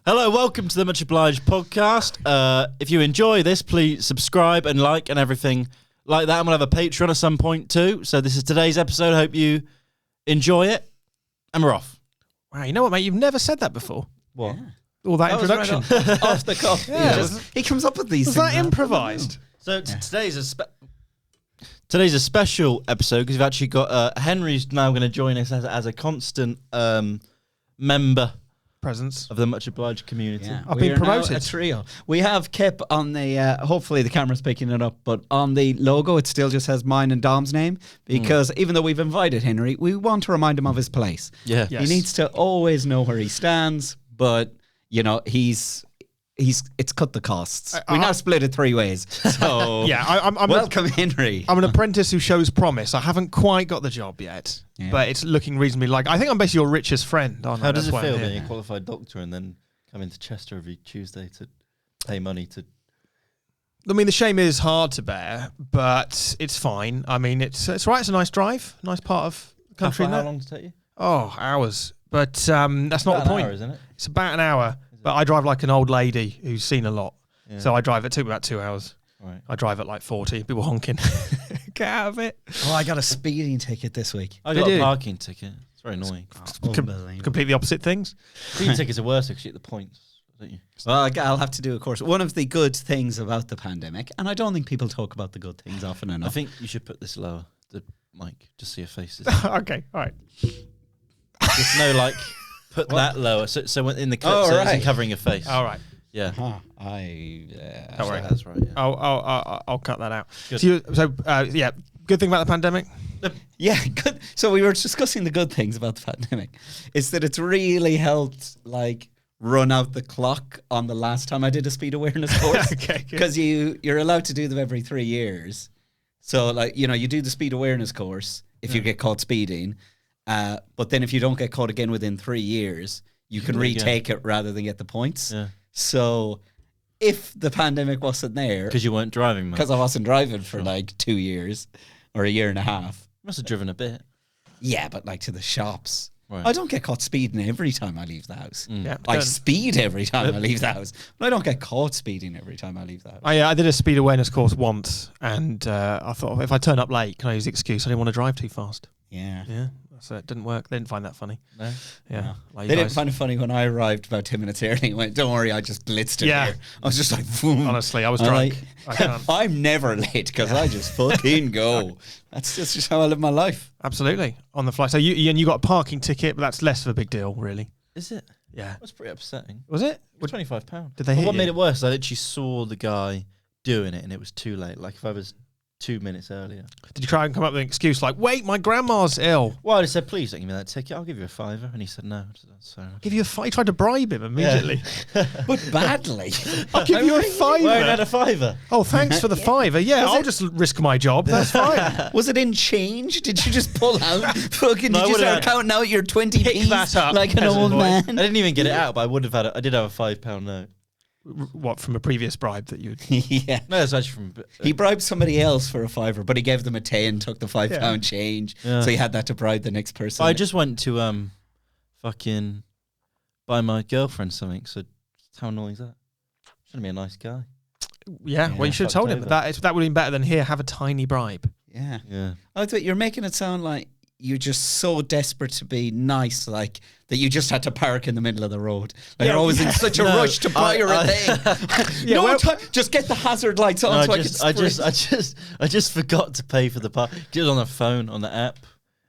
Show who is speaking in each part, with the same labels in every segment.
Speaker 1: Hello, welcome to the Much Obliged Podcast. If you enjoy this, please subscribe and like and everything like that. And we'll have a Patreon at some point too. So this is today's episode. Hope you enjoy it. And we're off.
Speaker 2: Wow, you know what, mate? You've never said that before.
Speaker 1: What?
Speaker 2: Yeah. All that introduction.
Speaker 3: Right off the cuff.
Speaker 2: Yeah.
Speaker 3: He comes up with these
Speaker 2: Was
Speaker 3: things.
Speaker 2: that improvised?
Speaker 1: So today's a special episode because we've actually got Henry's now going to join us as a constant member
Speaker 2: Presence
Speaker 1: of the Much Obliged community.
Speaker 3: Yeah.
Speaker 2: I've been promoted.
Speaker 3: A trio. We have Kip on the, hopefully the camera's picking it up, but on the logo it still just has mine and Dom's name because even though we've invited Henry, we want to remind him of his place.
Speaker 1: Yeah.
Speaker 2: Yes.
Speaker 3: He needs to always know where he stands, but, you know, it's cut the costs. We now split it 3 ways. So
Speaker 2: Yeah, I'm
Speaker 3: welcome, Henry.
Speaker 2: I'm an apprentice who shows promise. I haven't quite got the job yet, but it's looking reasonably like. I think I'm basically your richest friend. Aren't I?
Speaker 1: How does it
Speaker 2: That's why I'm
Speaker 1: feel
Speaker 2: here.
Speaker 1: being a qualified doctor and then coming to Chester every Tuesday to pay money to...
Speaker 2: I mean, the shame is hard to bear, but it's fine. I mean, it's right. It's a nice drive, nice part of the country.
Speaker 1: How long does it take you?
Speaker 2: Oh, hours. But that's not
Speaker 1: About
Speaker 2: the point.
Speaker 1: an hour, isn't it?
Speaker 2: It's about an hour. But I drive like an old lady who's seen a lot.
Speaker 1: Yeah.
Speaker 2: So I drive, it took me about 2 hours.
Speaker 1: Right.
Speaker 2: I drive at like 40, people honking. Get out of it.
Speaker 3: Oh, I got a speeding ticket this week.
Speaker 1: I
Speaker 2: Did
Speaker 1: got a
Speaker 2: you?
Speaker 1: parking ticket. It's very annoying.
Speaker 3: Unbelievable.
Speaker 2: Completely opposite things.
Speaker 1: Speeding tickets are worse because you get the points, don't you?
Speaker 3: Well, I'll have to do a course. One of the good things about the pandemic, and I don't think people talk about the good things often enough.
Speaker 1: I think you should put this lower, the mic, just so your face is...
Speaker 2: Okay, all right.
Speaker 1: Just no, like, put that lower, so in the clip,
Speaker 3: Oh,
Speaker 1: so it
Speaker 3: right.
Speaker 1: isn't covering your face.
Speaker 2: All right.
Speaker 1: Yeah.
Speaker 3: Don't
Speaker 2: worry.
Speaker 1: That's right, yeah.
Speaker 2: I'll cut that out.
Speaker 1: Good.
Speaker 2: Yeah, good thing about the pandemic.
Speaker 3: Yeah, good. So we were discussing the good things about the pandemic. Is that it's really helped, like, run out the clock on the last time I did a speed awareness course.
Speaker 2: Okay, good.
Speaker 3: Because you're allowed to do them every 3 years. So, like, you know, you do the speed awareness course if you get caught speeding. But then if you don't get caught again within 3 years, you can
Speaker 1: do it again.
Speaker 3: retake it rather than get the points.
Speaker 1: Yeah.
Speaker 3: So if the pandemic wasn't there,
Speaker 1: Because you weren't driving much.
Speaker 3: because I wasn't driving for like 2 years or a year and a half.
Speaker 1: You must have driven a bit.
Speaker 3: Yeah, but like to the shops.
Speaker 1: Right.
Speaker 3: I don't get caught speeding every time I leave the house.
Speaker 2: Yeah,
Speaker 3: I
Speaker 2: don't-
Speaker 3: speed every time I leave the house, but I don't get caught speeding every time I leave the house.
Speaker 2: I did a speed awareness course once, and I thought if I turn up late, can I use the excuse I didn't want to drive too fast?
Speaker 3: Yeah.
Speaker 2: Yeah, so it didn't work. They didn't find that funny.
Speaker 1: No?
Speaker 2: Yeah,
Speaker 3: No.
Speaker 2: like
Speaker 3: They
Speaker 2: you
Speaker 3: didn't
Speaker 2: guys.
Speaker 3: find it funny when I arrived about 10 minutes early and went, don't worry, I just blitzed it
Speaker 2: Yeah.
Speaker 3: here. I was just like, boom.
Speaker 2: Honestly, I was
Speaker 3: I'm
Speaker 2: drunk.
Speaker 3: like,
Speaker 2: I can't.
Speaker 3: I'm never late because I just fucking go. That's just how I live my life.
Speaker 2: Absolutely on the fly. So you got a parking ticket, but that's less of a big deal, really.
Speaker 1: Is it?
Speaker 2: Yeah.
Speaker 1: That's pretty upsetting.
Speaker 2: Was it?
Speaker 1: It was £25.
Speaker 2: Did they hit
Speaker 1: What
Speaker 2: you?
Speaker 1: made it worse is I literally saw the guy doing it and it was too late. Like if I was 2 minutes earlier.
Speaker 2: Did you try and come up with an excuse like, wait, my grandma's ill?
Speaker 1: Well, I just said, please don't give me that ticket. I'll give you a £5. And he said, no. So
Speaker 2: Give you a. He tried to bribe him immediately.
Speaker 3: But badly.
Speaker 2: I'll give you a
Speaker 1: Where had
Speaker 2: fiver.
Speaker 1: a fiver?
Speaker 2: Oh, thanks for the fiver. Yeah, I'll just risk my job. That's fine.
Speaker 3: Was it in change? Did you just pull out? Fucking,
Speaker 1: No, I
Speaker 3: did you
Speaker 1: would've
Speaker 3: start
Speaker 1: had-
Speaker 3: counting out your 20
Speaker 2: Pick
Speaker 3: p's
Speaker 2: that up,
Speaker 3: like an
Speaker 2: peasant
Speaker 3: old
Speaker 2: boy.
Speaker 3: man?
Speaker 1: I didn't even get it out, but I did have a £5 note.
Speaker 2: What, from a previous bribe that you?
Speaker 3: Yeah.
Speaker 1: No, that's actually from...
Speaker 3: He bribed somebody else for a fiver, but he gave them a 10, took the £5
Speaker 2: Yeah.
Speaker 3: change.
Speaker 1: Yeah.
Speaker 3: So he had that to bribe the next person.
Speaker 1: I just went to fucking buy my girlfriend something, so how annoying is that? Shouldn't be a nice guy.
Speaker 2: Yeah, well, you should have told him
Speaker 1: over.
Speaker 2: that would have been better than here. Have a tiny bribe.
Speaker 3: Yeah.
Speaker 1: Yeah.
Speaker 3: I thought you're making it sound like you're just so desperate to be nice, like that you just had to park in the middle of the road. Like you're always in such a
Speaker 1: No,
Speaker 3: rush to buy a thing.
Speaker 2: Yeah,
Speaker 3: no
Speaker 2: well-
Speaker 3: time. Just get the hazard lights on so I
Speaker 1: just forgot to pay for the park. Did it on the phone, on the app,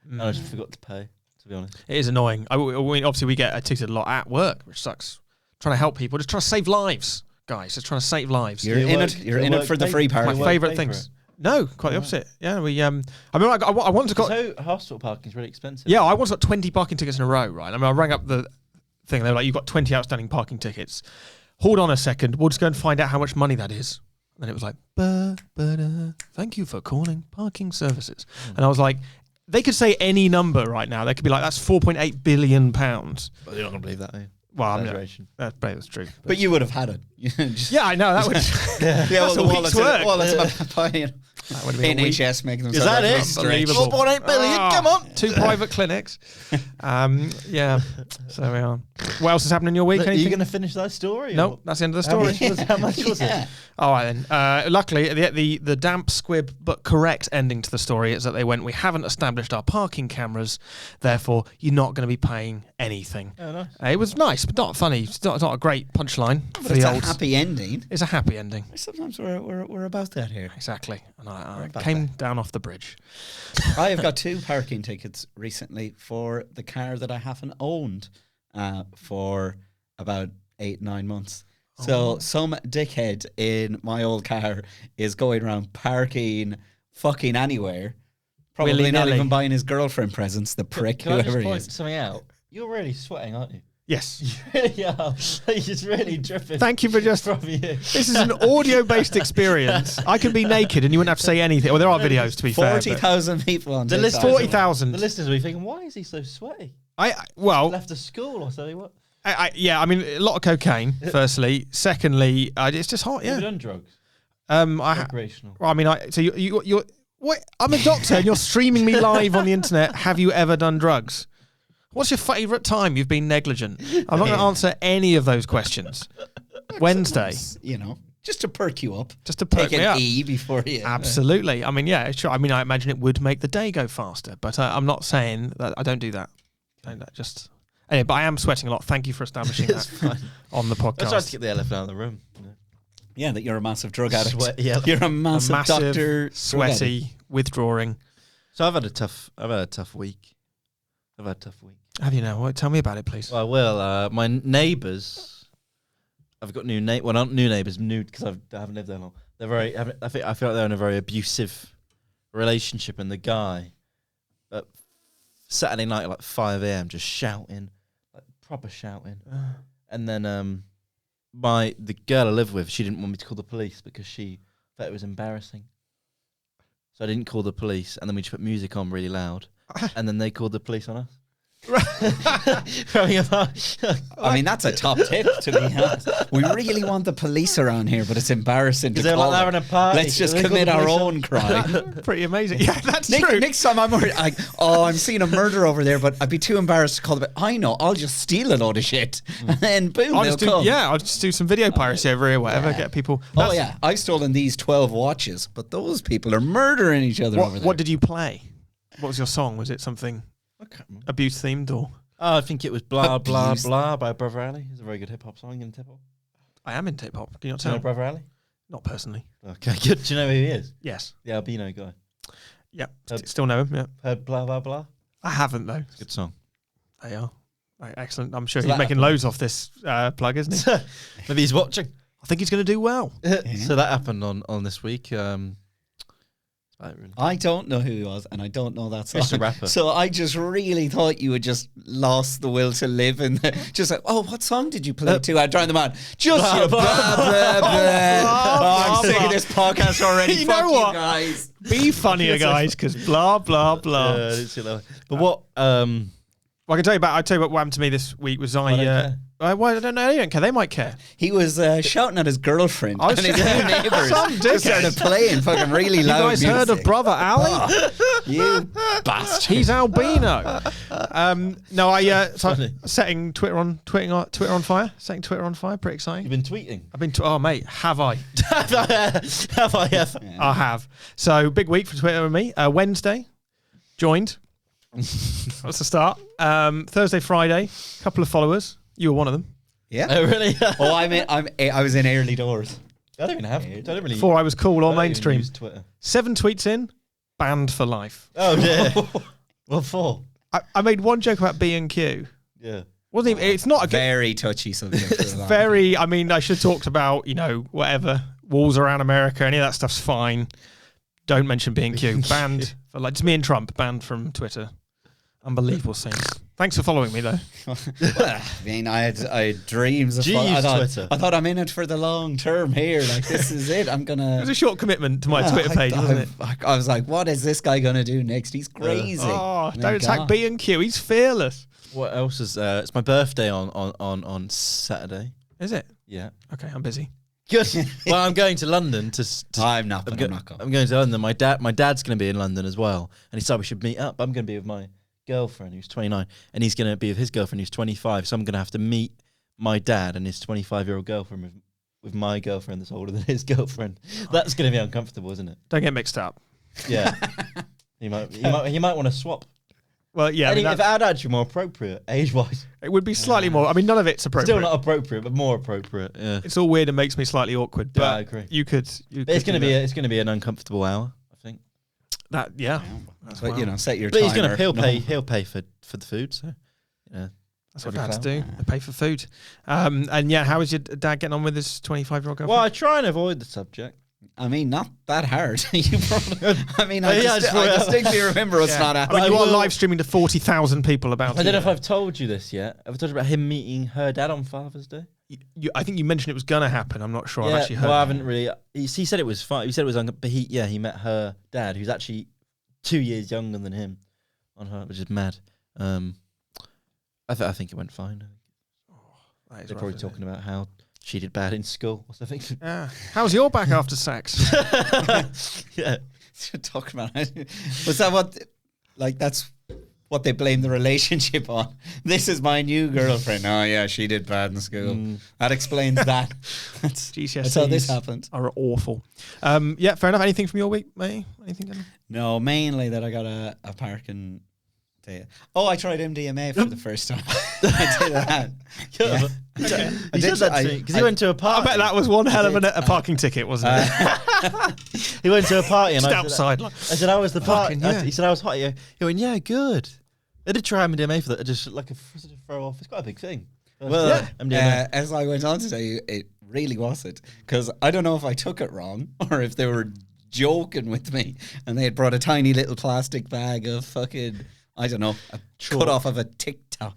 Speaker 1: and I just forgot to pay, to be honest.
Speaker 2: It is annoying. I mean, obviously, we get ticketed a lot at work, which sucks. Trying to help people, just trying to save lives, guys. Just trying to save lives.
Speaker 3: You're in it. You're in it for the free part.
Speaker 2: My
Speaker 1: work
Speaker 2: favourite
Speaker 1: pay
Speaker 2: things.
Speaker 1: for
Speaker 2: No, quite the opposite. Yeah, we. I mean, I once got.
Speaker 1: So hospital parking is really expensive.
Speaker 2: Yeah, I once got 20 parking tickets in a row. Right. I mean, I rang up the thing. They were like, "You've got 20 outstanding parking tickets. Hold on a second. We'll just go and find out how much money that is." And it was like, "Thank you for calling parking services." And I was like, they could say any number right now. They could be like, "That's 4.8 billion pounds."
Speaker 1: But you're not going to believe that, are you?
Speaker 2: Well, I'm
Speaker 1: Exaggeration.
Speaker 2: that's true.
Speaker 3: But you would have had it. Just-
Speaker 2: Yeah, I know that would.
Speaker 3: yeah,
Speaker 2: That's
Speaker 3: well,
Speaker 2: a week's work.
Speaker 3: Well, it's about buying.
Speaker 2: That would have been
Speaker 3: NHS making them
Speaker 1: Is that it?
Speaker 2: Unbelievable.
Speaker 1: 4.8 billion, come on.
Speaker 2: 2 private clinics. Yeah, so we are. What else is happening in your week?
Speaker 1: Are you
Speaker 2: Anything?
Speaker 1: going to finish that story?
Speaker 2: No, that's the end of the story.
Speaker 1: How much was it?
Speaker 2: All right then. Luckily, the damp squib but correct ending to the story is that they went, we haven't established our parking cameras, therefore you're not going to be paying anything.
Speaker 1: Oh, nice.
Speaker 2: It was nice, but not funny. It's not a great punchline for
Speaker 3: But
Speaker 2: the
Speaker 3: it's
Speaker 2: old.
Speaker 3: a happy ending.
Speaker 2: It's a happy ending.
Speaker 3: Sometimes we're about that here.
Speaker 2: Exactly. And I
Speaker 3: about
Speaker 2: came down off the bridge.
Speaker 3: I have got 2 parking tickets recently for the car that I haven't owned for about 8-9 months. So some dickhead in my old car is going around parking fucking anywhere. Probably not
Speaker 2: Willy-nilly.
Speaker 3: even buying his girlfriend presents, the prick,
Speaker 1: Can I
Speaker 3: whoever
Speaker 1: just
Speaker 3: he
Speaker 1: point
Speaker 3: is.
Speaker 1: something out? You're really sweating, aren't you?
Speaker 2: Yes.
Speaker 1: You really are. It's really dripping.
Speaker 2: Thank you for just.
Speaker 1: from you.
Speaker 2: This is an audio-based experience. I could be naked and you wouldn't have to say anything. Well, there are videos to be fair.
Speaker 3: 40,000 people on
Speaker 1: The
Speaker 3: TikTok.
Speaker 1: list
Speaker 2: 40,000.
Speaker 1: The listeners will be thinking, why is he so sweaty?
Speaker 2: Well,
Speaker 1: Left of school or something? What?
Speaker 2: yeah. I mean, a lot of cocaine. Firstly, secondly, it's just hot.
Speaker 1: Have you
Speaker 2: Yeah.
Speaker 1: done drugs?
Speaker 2: Recreational.
Speaker 1: Recreational.
Speaker 2: I mean, so you're. What? I'm a doctor and you're streaming me live on the internet. Have you ever done drugs? What's your favourite time you've been negligent? I'm not going to answer any of those questions. Wednesday.
Speaker 3: You know, just to perk you up.
Speaker 2: Just to perk
Speaker 3: Take
Speaker 2: me
Speaker 3: an
Speaker 2: up.
Speaker 3: E before you.
Speaker 2: Absolutely. I mean, yeah, sure. I mean, I imagine it would make the day go faster, but I'm not saying that I don't do that. Just anyway, but I am sweating a lot. Thank you for establishing
Speaker 1: It's
Speaker 2: that
Speaker 1: fine.
Speaker 2: on the
Speaker 1: I tried to
Speaker 2: podcast.
Speaker 1: get the elephant out of the room.
Speaker 3: Yeah, that you're a massive drug addict.
Speaker 1: Sweat, yeah.
Speaker 3: You're a
Speaker 2: A
Speaker 3: massive,
Speaker 2: massive,
Speaker 3: doctor. drug addict.
Speaker 2: sweaty, withdrawing.
Speaker 1: So I've had a tough week.
Speaker 2: Have you now? Well, tell me about it, please.
Speaker 1: Well, I will. My neighbours, I've got new well, not new neighbours, new because I haven't lived there long. They're very. I feel like they're in a very abusive relationship, and the guy, at Saturday night at like 5 a.m. just shouting, like proper shouting, and then the girl I live with, she didn't want me to call the police because she felt it was embarrassing. So I didn't call the police, and then we just put music on really loud, and then they called the police on us.
Speaker 3: I mean, that's a top tip, to be honest. We really want the police around here, but it's embarrassing to
Speaker 1: They're
Speaker 3: call
Speaker 1: like
Speaker 3: them.
Speaker 1: having a party.
Speaker 3: Let's just
Speaker 1: They call
Speaker 3: commit
Speaker 1: the
Speaker 3: our
Speaker 1: police
Speaker 3: own crime.
Speaker 2: Pretty amazing. Yeah, that's true.
Speaker 3: Next time I'm worried, I'm seeing a murder over there, but I'd be too embarrassed to call them. I know, I'll just steal a load of shit, and then boom,
Speaker 2: I'll
Speaker 3: they'll
Speaker 2: just
Speaker 3: come.
Speaker 2: I'll just do some video piracy over here, whatever.
Speaker 3: Yeah.
Speaker 2: Get people.
Speaker 3: Oh yeah, I've stolen these 12 watches, but those people are murdering each other over there.
Speaker 2: What did you play? What was your song? Was it something
Speaker 1: I can't remember.
Speaker 2: abuse themed or?
Speaker 1: Oh, I think it was Blah Blah
Speaker 3: Abuse.
Speaker 1: Blah by Brother Ali. It's a very good hip hop song. In hip hop.
Speaker 2: I am in hip hop. Can you not
Speaker 1: Do you know
Speaker 2: tell?
Speaker 1: Brother Ali?
Speaker 2: Not personally.
Speaker 1: Okay, good. Do you know who he is?
Speaker 2: Yes.
Speaker 1: The albino guy.
Speaker 2: Yeah. Still know him. Yeah.
Speaker 1: Heard Blah Blah Blah?
Speaker 2: I haven't though.
Speaker 1: It's a good song.
Speaker 2: They are. Right, excellent. I'm sure
Speaker 1: So
Speaker 2: he's
Speaker 1: that
Speaker 2: making
Speaker 1: happened.
Speaker 2: loads off this plug, isn't he?
Speaker 1: Maybe he's watching.
Speaker 2: I think he's going to do well.
Speaker 1: So that happened on this week. Really.
Speaker 3: I don't know who he was, and I don't know that song.
Speaker 1: Just a rapper.
Speaker 3: So I just really thought you had just lost the will to live, and just like, oh, what song did you play to? I drowned them out. Just
Speaker 1: Blah,
Speaker 3: your
Speaker 1: blah,
Speaker 3: blah blah blah. Oh, I'm sick
Speaker 2: blah.
Speaker 3: of this podcast already.
Speaker 2: You
Speaker 3: Fuck
Speaker 2: know what?
Speaker 3: you guys.
Speaker 2: Be funnier, guys, because blah blah blah.
Speaker 1: I didn't see that one. But what?
Speaker 2: Well, I can tell you about. I'll tell you what happened to me this week was
Speaker 1: don't care.
Speaker 2: I don't know. They don't care. They might care.
Speaker 3: He was shouting at his girlfriend,
Speaker 2: I was
Speaker 3: and his new neighbours
Speaker 2: Some
Speaker 3: just
Speaker 2: dickhead.
Speaker 3: started playing fucking really
Speaker 2: You
Speaker 3: loud
Speaker 2: guys
Speaker 3: music.
Speaker 2: heard of Brother Ali?
Speaker 3: You bastard.
Speaker 2: He's albino. No, I
Speaker 1: Funny.
Speaker 2: setting Twitter on fire. Setting Twitter on fire. Pretty exciting.
Speaker 1: You've been tweeting.
Speaker 2: I've been. Oh, mate, have I?
Speaker 1: Have I ever?
Speaker 2: I have. So big week for Twitter and me. Wednesday, joined. That's the start. Thursday, Friday, couple of followers. You were one of them.
Speaker 3: Yeah.
Speaker 1: Oh, really?
Speaker 3: Oh, I was in early doors.
Speaker 1: I don't even have. I don't really.
Speaker 2: Before I was cool
Speaker 1: I
Speaker 2: or
Speaker 1: don't even
Speaker 2: mainstream.
Speaker 1: use Twitter.
Speaker 2: 7 tweets in, banned for life.
Speaker 1: Oh dear. What for?
Speaker 2: I made one joke about B&Q.
Speaker 1: Yeah.
Speaker 2: Wasn't even, it's not a
Speaker 3: Very touchy subject. for a lot of
Speaker 2: very. I mean, I should have talked about whatever walls around America. Any of that stuff's fine. Don't mention B&Q. Banned for like just me and Trump banned from Twitter. Unbelievable scenes. Thanks for following me though.
Speaker 3: Well, I mean, I had dreams of.
Speaker 1: Do you
Speaker 3: I
Speaker 1: use
Speaker 3: thought,
Speaker 1: Twitter?
Speaker 3: I thought I'm in it for the long term here. Like this is it. I'm
Speaker 2: It
Speaker 3: gonna.
Speaker 2: was a short commitment to my
Speaker 3: Yeah,
Speaker 2: Twitter page, wasn't it?
Speaker 3: I was like, what is this guy gonna do next? He's crazy.
Speaker 2: Oh,
Speaker 3: And
Speaker 2: don't
Speaker 3: then
Speaker 2: attack
Speaker 3: gone.
Speaker 2: B&Q. He's fearless.
Speaker 1: What else is? It's my birthday on Saturday.
Speaker 2: Is it?
Speaker 1: Yeah.
Speaker 2: Okay, I'm busy.
Speaker 1: Good. Well, I'm going to London
Speaker 3: I'm not going.
Speaker 1: I'm going to London. My dad's going to be in London as well, and he said we should meet up. I'm going to be with my girlfriend who's 29, and he's going to be with his girlfriend who's 25. So I'm going to have to meet my dad and his 25-year-old girlfriend with my girlfriend that's older than his girlfriend. That's going to be uncomfortable, isn't it?
Speaker 2: Don't get mixed up.
Speaker 1: Yeah. he might want to swap.
Speaker 2: Well, yeah.
Speaker 1: If our dads were more appropriate, age-wise.
Speaker 2: It would be slightly more. I mean, none of it's appropriate.
Speaker 1: Still not appropriate, but more appropriate. Yeah.
Speaker 2: It's all weird and makes me slightly awkward. But
Speaker 1: yeah, I agree.
Speaker 2: You could
Speaker 1: it's going to be an uncomfortable hour, I think.
Speaker 2: That yeah.
Speaker 3: But set your.
Speaker 1: But
Speaker 3: timer.
Speaker 1: He'll pay for the food. So yeah,
Speaker 2: that's what dads do. They pay for food. And yeah, how is your dad getting on with his 25-year-old girlfriend?
Speaker 1: Well, I try and avoid the subject.
Speaker 3: I mean, not that hard. You probably. I mean, I
Speaker 1: I
Speaker 3: distinctly remember it's not.
Speaker 2: But you are live streaming to 40,000 people about.
Speaker 1: I don't know if I've told you this yet. Have I told you about him meeting her dad on Father's Day?
Speaker 2: I think you mentioned it was gonna happen. I'm not sure.
Speaker 1: Yeah,
Speaker 2: I've actually heard.
Speaker 1: Well, I haven't really. He said it was fine. He said it was, but he met her dad, who's actually 2 years younger than him, on her, which is mad. I think it went fine. They're probably talking about how she did bad in school or something.
Speaker 2: Yeah. How's your back after sex?
Speaker 1: Yeah.
Speaker 3: Talking about it. Was that what? Like that's what they blame the relationship on. This is my new girlfriend. Oh yeah, she did bad in school. That explains that. That's how this happened.
Speaker 2: Are awful. Yeah, fair enough. Anything from your week, mate? Anything?
Speaker 3: No, mainly that I got a parking. I tried MDMA for the first time. I did that.
Speaker 1: Yeah. Okay. He said that to me because he went to a party.
Speaker 2: I bet that was one hell of a parking ticket, wasn't it?
Speaker 1: He went to a party and
Speaker 2: just
Speaker 1: I
Speaker 2: outside.
Speaker 1: I said, "How was the party?"
Speaker 2: Yeah.
Speaker 1: He said, "I was hot." He went, "Yeah, good." They did try MDMA for that, just like a throw off. It's quite a big thing.
Speaker 3: Well, as I went on to say, it really wasn't, because I don't know if I took it wrong or if they were joking with me and they had brought a tiny little plastic bag of fucking, I don't know, a cut off of a tic-tac.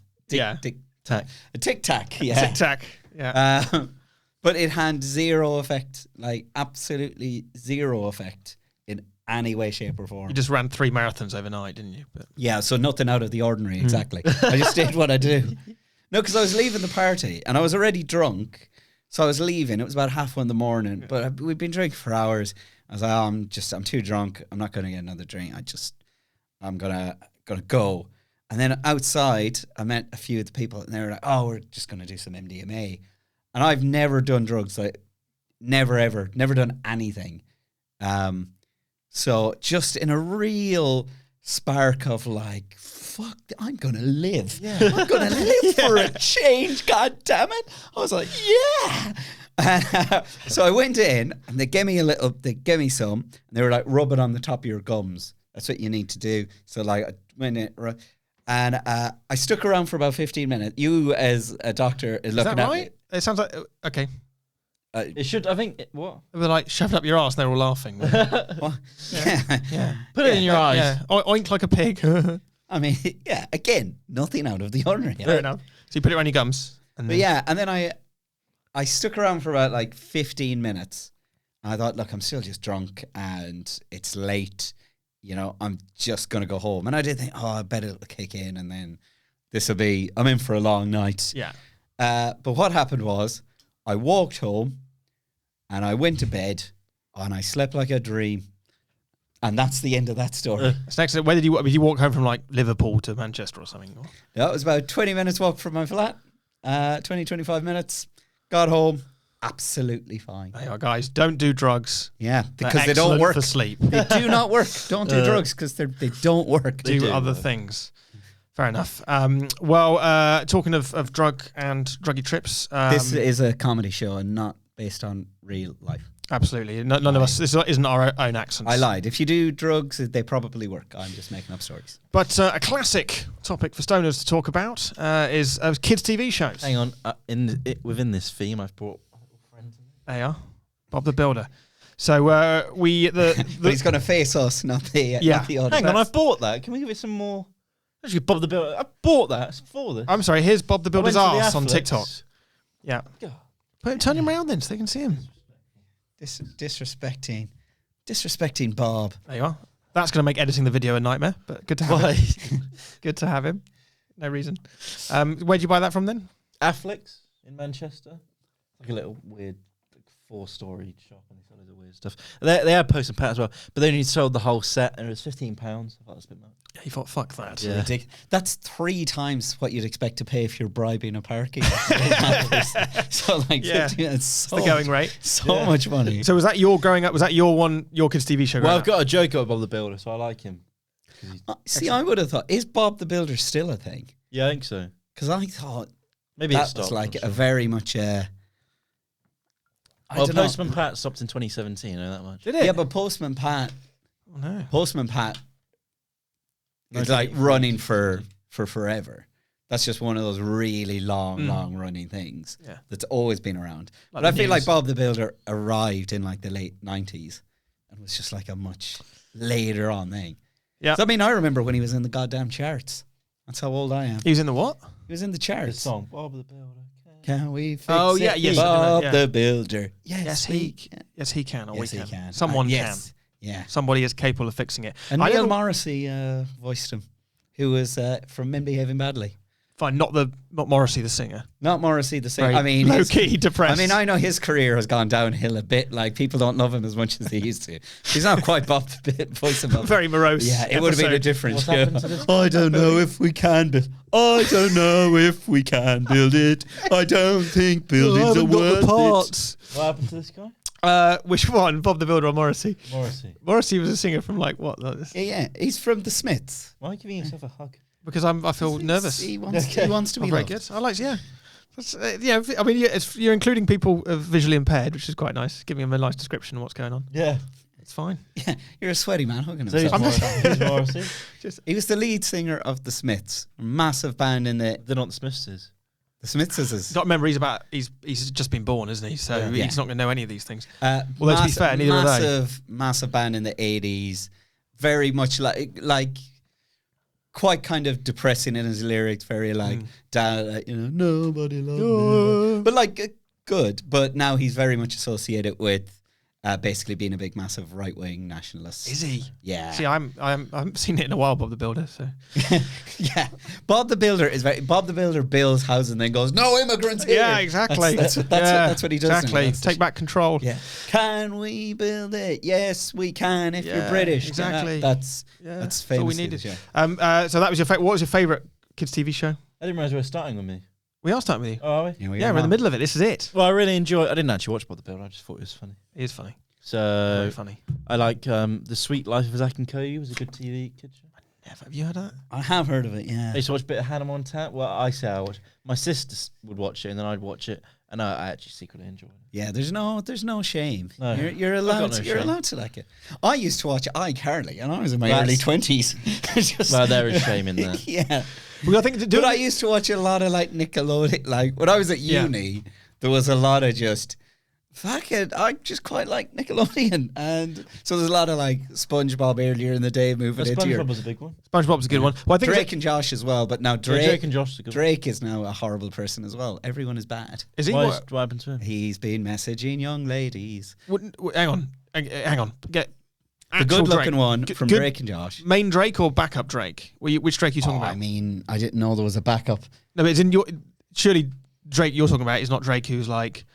Speaker 1: Tac.
Speaker 3: A tic-tac, yeah.
Speaker 2: Tic-tac, yeah.
Speaker 3: But it had zero effect, like absolutely zero effect in any way, shape or form.
Speaker 2: You just ran 3 marathons overnight, didn't you? But
Speaker 3: yeah, so nothing out of the ordinary, exactly. I just did what I do. No, because I was leaving the party and I was already drunk. So I was leaving. It was about 1:30 in the morning, but we'd been drinking for hours. I was like, I'm too drunk. I'm not going to get another drink. I'm gonna go. And then outside, I met a few of the people, and they were like, "Oh, we're just gonna do some MDMA." And I've never done drugs, like never done anything. So just in a real spark of like, fuck, I'm gonna live. Yeah. I'm gonna live for a change. God damn it! I was like, yeah. So I went in, and they gave me some, and they were like, rub it on the top of your gums. That's what you need to do. So like, I went in, and I stuck around for about 15 minutes. You, as a doctor, is looking at me.
Speaker 2: It sounds like okay.
Speaker 1: It should. I think. What?
Speaker 2: They're like shoved up your arse, and they're all laughing.
Speaker 3: Yeah.
Speaker 1: Put it in your eyes.
Speaker 2: Yeah. Oink like a pig.
Speaker 3: I mean, yeah. Again, nothing out of the ordinary.
Speaker 2: Fair enough. So you put it around your gums. And
Speaker 3: then I stuck around for about like 15 minutes. And I thought, look, I'm still just drunk, and it's late. I'm just going to go home. And I did think, I bet it'll kick in, and then I'm in for a long night.
Speaker 2: Yeah.
Speaker 3: But what happened was, I walked home, and I went to bed, and I slept like a dream. And that's the end of that story.
Speaker 2: So next, where did you walk home from, like Liverpool to Manchester or something?
Speaker 3: That was about 20 minutes walk from my flat. 25 minutes. Got home. Absolutely fine.
Speaker 2: There you are, guys. Don't do drugs.
Speaker 3: Yeah, because they don't work
Speaker 2: for sleep.
Speaker 3: They do not work. Don't do drugs because they don't work.
Speaker 2: Do other things. Fair enough. Talking of drug and druggy trips.
Speaker 3: This is a comedy show and not based on real life.
Speaker 2: Absolutely. None of us. This isn't our own accents.
Speaker 3: I lied. If you do drugs, they probably work. I'm just making up stories.
Speaker 2: But a classic topic for stoners to talk about is kids' TV shows.
Speaker 1: Hang on. Within this theme, I've brought friends.
Speaker 2: There you are. Bob the Builder. So but
Speaker 3: he's going to face us, not the audience.
Speaker 1: Hang on, I've bought that. Can we give it some more? Actually, Bob the Builder. I bought that for this.
Speaker 2: I'm sorry. Here's Bob the Builder's arse on TikTok. Yeah. Turn him around then so they can see him.
Speaker 3: Disrespecting Bob.
Speaker 2: There you are. That's going to make editing the video a nightmare, but good to have him. Good to have him. No reason. Where'd you buy that from then?
Speaker 1: Affleck's in Manchester. Like a little weird 4-story shop and they sell loads of weird stuff. They had Postman Pat as well, but they only sold the whole set and it was £15. I thought that was a bit much.
Speaker 2: Yeah, you thought, fuck that.
Speaker 1: Yeah.
Speaker 3: That's 3 times what you'd expect to pay if you're bribing a parking. So like,
Speaker 2: Yeah.
Speaker 3: 50, it's so
Speaker 2: The going rate.
Speaker 3: so much money.
Speaker 2: So was that your growing up? Was that your kids' TV show?
Speaker 1: Well,
Speaker 2: growing
Speaker 1: I've got a joke about Bob the Builder, so I like him.
Speaker 3: See, I would have thought, is Bob the Builder still a thing?
Speaker 1: Yeah, I think so.
Speaker 3: Because I thought
Speaker 1: Maybe it
Speaker 3: that
Speaker 1: stopped.
Speaker 3: was like
Speaker 1: I'm
Speaker 3: a
Speaker 1: sure.
Speaker 3: very much
Speaker 1: Well, Postman Pat stopped in 2017, I know that much.
Speaker 2: Did it?
Speaker 3: Yeah, but Postman Pat
Speaker 2: Oh, no.
Speaker 3: is like running for forever. That's just one of those really long running things
Speaker 2: Yeah.
Speaker 3: that's always been around.
Speaker 2: Like
Speaker 3: But I
Speaker 2: the
Speaker 3: feel
Speaker 2: news.
Speaker 3: like Bob the Builder arrived in like the late 90s and was just like a much later on thing.
Speaker 2: Yeah.
Speaker 3: So, I mean, I remember when he was in the goddamn charts. That's how old I am.
Speaker 2: He was in the what?
Speaker 3: He was in the
Speaker 1: The
Speaker 3: charts.
Speaker 1: song, Bob the Builder.
Speaker 3: Can we fix
Speaker 2: Oh,
Speaker 3: it?
Speaker 2: yeah, yes,
Speaker 3: Bob
Speaker 2: yeah.
Speaker 3: the Builder.
Speaker 2: Yes, he can. Yes, he can. Or
Speaker 3: Yes,
Speaker 2: we
Speaker 3: he
Speaker 2: can.
Speaker 3: can.
Speaker 2: Someone
Speaker 3: yes.
Speaker 2: can.
Speaker 3: Yeah.
Speaker 2: Somebody is capable of fixing it.
Speaker 3: And
Speaker 2: I
Speaker 3: Neil
Speaker 2: never-
Speaker 3: Morrissey voiced him, who was from Men Behaving Badly.
Speaker 2: Fine, not Morrissey the singer.
Speaker 3: Not Morrissey the singer.
Speaker 2: Very
Speaker 3: I mean,
Speaker 2: low
Speaker 3: his-
Speaker 2: key depressed.
Speaker 3: I mean, I know his career has gone downhill a bit. Like, people don't love him as much as they used to. He's not quite Bob the voice of Bob.
Speaker 2: very morose.
Speaker 3: Yeah, it would have been a
Speaker 2: episode.
Speaker 3: different
Speaker 1: What's
Speaker 3: show.
Speaker 1: happened to this?
Speaker 3: I don't know if we can build. I don't know if we can build it. I don't think buildings are worth it.
Speaker 2: parts.
Speaker 1: What happened to this guy?
Speaker 2: Which one? Bob the Builder or Morrissey?
Speaker 1: Morrissey.
Speaker 2: Morrissey was a singer from like what? Like this?
Speaker 3: Yeah, he's from the Smiths.
Speaker 1: Why are you giving yourself a hug?
Speaker 2: Because I feel nervous.
Speaker 3: He wants to be
Speaker 2: Not very
Speaker 3: loved.
Speaker 2: good. I like, yeah. That's, yeah, I mean, you're including people visually impaired, which is quite nice, giving them a nice description of what's going on.
Speaker 1: Yeah.
Speaker 2: It's fine.
Speaker 3: Yeah, you're a sweaty man hugging
Speaker 1: So
Speaker 3: himself.
Speaker 1: who's Morrissey?
Speaker 3: He was the lead singer of the Smiths, a massive band in the
Speaker 1: They're not the Smiths.
Speaker 3: the Smiths. Is
Speaker 2: Got to remember, he's just been born, isn't he? So
Speaker 3: Yeah.
Speaker 2: he's not going to know any of these things.
Speaker 3: Well,
Speaker 2: Although to be fair, neither are they.
Speaker 3: massive band in the 80s, very much like quite kind of depressing in his lyrics, very like down, like, nobody loves me, but like good. But now he's very much associated with basically being a big, massive right-wing nationalist.
Speaker 2: Is he?
Speaker 3: Yeah.
Speaker 2: See, I haven't seen it in a while, Bob the Builder. So
Speaker 3: Yeah, Bob the Builder builds houses and then goes, no immigrants here.
Speaker 2: yeah, exactly.
Speaker 3: That's what he does now.
Speaker 2: Exactly.
Speaker 3: That's the
Speaker 2: Take back control.
Speaker 3: Yeah. Can we build it? Yes, we can. If you're
Speaker 2: Yeah,
Speaker 3: British,
Speaker 2: exactly.
Speaker 3: That's
Speaker 2: Yeah,
Speaker 3: that's
Speaker 2: all we
Speaker 3: famous.
Speaker 2: needed.
Speaker 3: Yeah.
Speaker 2: So that was what was your favourite kids' TV show?
Speaker 1: I didn't realise we were starting with me.
Speaker 2: We are starting with you.
Speaker 1: Oh, are we?
Speaker 3: Yeah,
Speaker 2: Yeah, we're in the middle of it. This is it.
Speaker 1: Well, I really enjoyed. I didn't actually watch Bob the Builder. I just thought it was funny.
Speaker 2: It is funny.
Speaker 1: So
Speaker 2: Very funny.
Speaker 1: I like The Sweet Life of Zack and Cody. Was a good TV kid show.
Speaker 2: Have you heard that?
Speaker 3: I have heard of it. Yeah.
Speaker 1: I used to watch a bit of Hannah Montana. Well, I say I watch. My sister would watch it, and then I'd watch it, and I actually secretly enjoyed it.
Speaker 3: Yeah, there's no shame.
Speaker 1: No.
Speaker 3: You're
Speaker 1: I've
Speaker 3: allowed.
Speaker 1: got no
Speaker 3: You're
Speaker 1: shame.
Speaker 3: allowed to like it. I used to watch iCarly, and I was in my
Speaker 1: That's-
Speaker 3: early 20s.
Speaker 1: Well, there is shame in that.
Speaker 3: Yeah,
Speaker 2: Well, I think
Speaker 3: but I used to watch a lot of like Nickelodeon. Like when I was at
Speaker 2: Yeah.
Speaker 3: uni, there was a lot of just. Fuck it, I just quite like Nickelodeon, and so there's a lot of like SpongeBob earlier in the day moving
Speaker 1: But
Speaker 3: into your
Speaker 1: SpongeBob was a big one.
Speaker 2: SpongeBob's a good one. Well, I think
Speaker 3: Drake and Josh as well. But now
Speaker 1: Yeah,
Speaker 3: Drake,
Speaker 1: Drake and Josh is a good
Speaker 3: Drake is now a horrible person as well. Everyone is bad.
Speaker 2: is he?
Speaker 1: one.
Speaker 2: What,
Speaker 1: What happened to him?
Speaker 3: He's been messaging young ladies.
Speaker 2: hang on. Get
Speaker 3: The
Speaker 2: actual
Speaker 3: good-looking
Speaker 2: Drake.
Speaker 3: one
Speaker 2: Good-
Speaker 3: from
Speaker 2: good-
Speaker 3: Drake and Josh.
Speaker 2: Main Drake or backup Drake? Which Drake are you talking about?
Speaker 3: I mean, I didn't know there was a backup.
Speaker 2: No, but it's in your. Surely Drake you're talking about is not Drake who's like,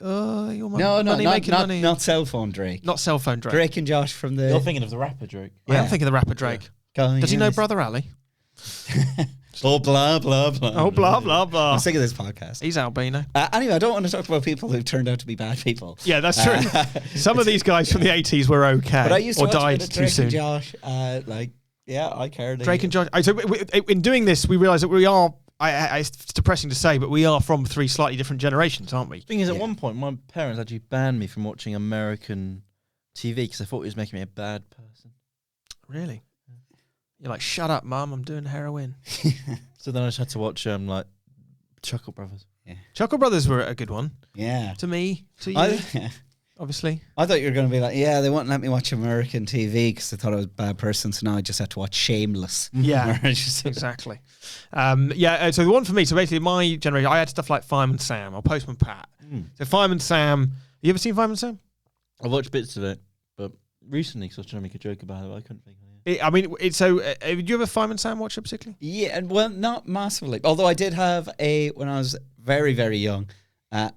Speaker 2: you're my money making money.
Speaker 3: not cell phone Drake.
Speaker 2: Not cell phone Drake.
Speaker 3: Drake and Josh from the.
Speaker 1: You're thinking of the rapper Drake.
Speaker 2: I am thinking of the rapper Drake. Does he know Brother Ali?
Speaker 3: Oh, blah, blah, blah.
Speaker 2: Oh, blah, blah, blah.
Speaker 3: I'm sick of this podcast.
Speaker 2: He's albino.
Speaker 3: Anyway, I don't want to talk about people who've turned out to be bad people.
Speaker 2: Yeah, that's true. Some of these guys from the 80s were okay
Speaker 3: But I used to
Speaker 2: or
Speaker 3: watch a
Speaker 2: died
Speaker 3: bit of
Speaker 2: too
Speaker 3: Drake
Speaker 2: soon.
Speaker 3: and Josh. I cared.
Speaker 2: Drake and Josh. So in doing this, we realise that we are. It's depressing to say, but we are from 3 slightly different generations, aren't we?
Speaker 1: The thing is, at
Speaker 3: Yeah.
Speaker 1: one point, my parents actually banned me from watching American TV because they thought it was making me a bad person.
Speaker 2: Really? You're like, shut up, Mum. I'm doing heroin.
Speaker 1: So then I just had to watch like Chuckle Brothers.
Speaker 2: Chuckle Brothers were a good one
Speaker 3: Yeah.
Speaker 2: to me, to you, obviously.
Speaker 3: I thought you were going to be like, yeah, they wouldn't let me watch American TV because they thought I was a bad person. So now I just had to watch Shameless.
Speaker 2: Yeah.
Speaker 3: Where I just-
Speaker 2: Exactly. So the one for me, so basically my generation, I had stuff like Fireman Sam or Postman Pat. So Fireman Sam, you ever seen Fireman Sam?
Speaker 1: I've watched bits of it, but recently, because I was trying to make a joke about it, but I couldn't think of it.
Speaker 2: Did you ever Fireman Sam watch it particularly?
Speaker 3: Yeah, and well, not massively. Although I did have when I was very, very young, a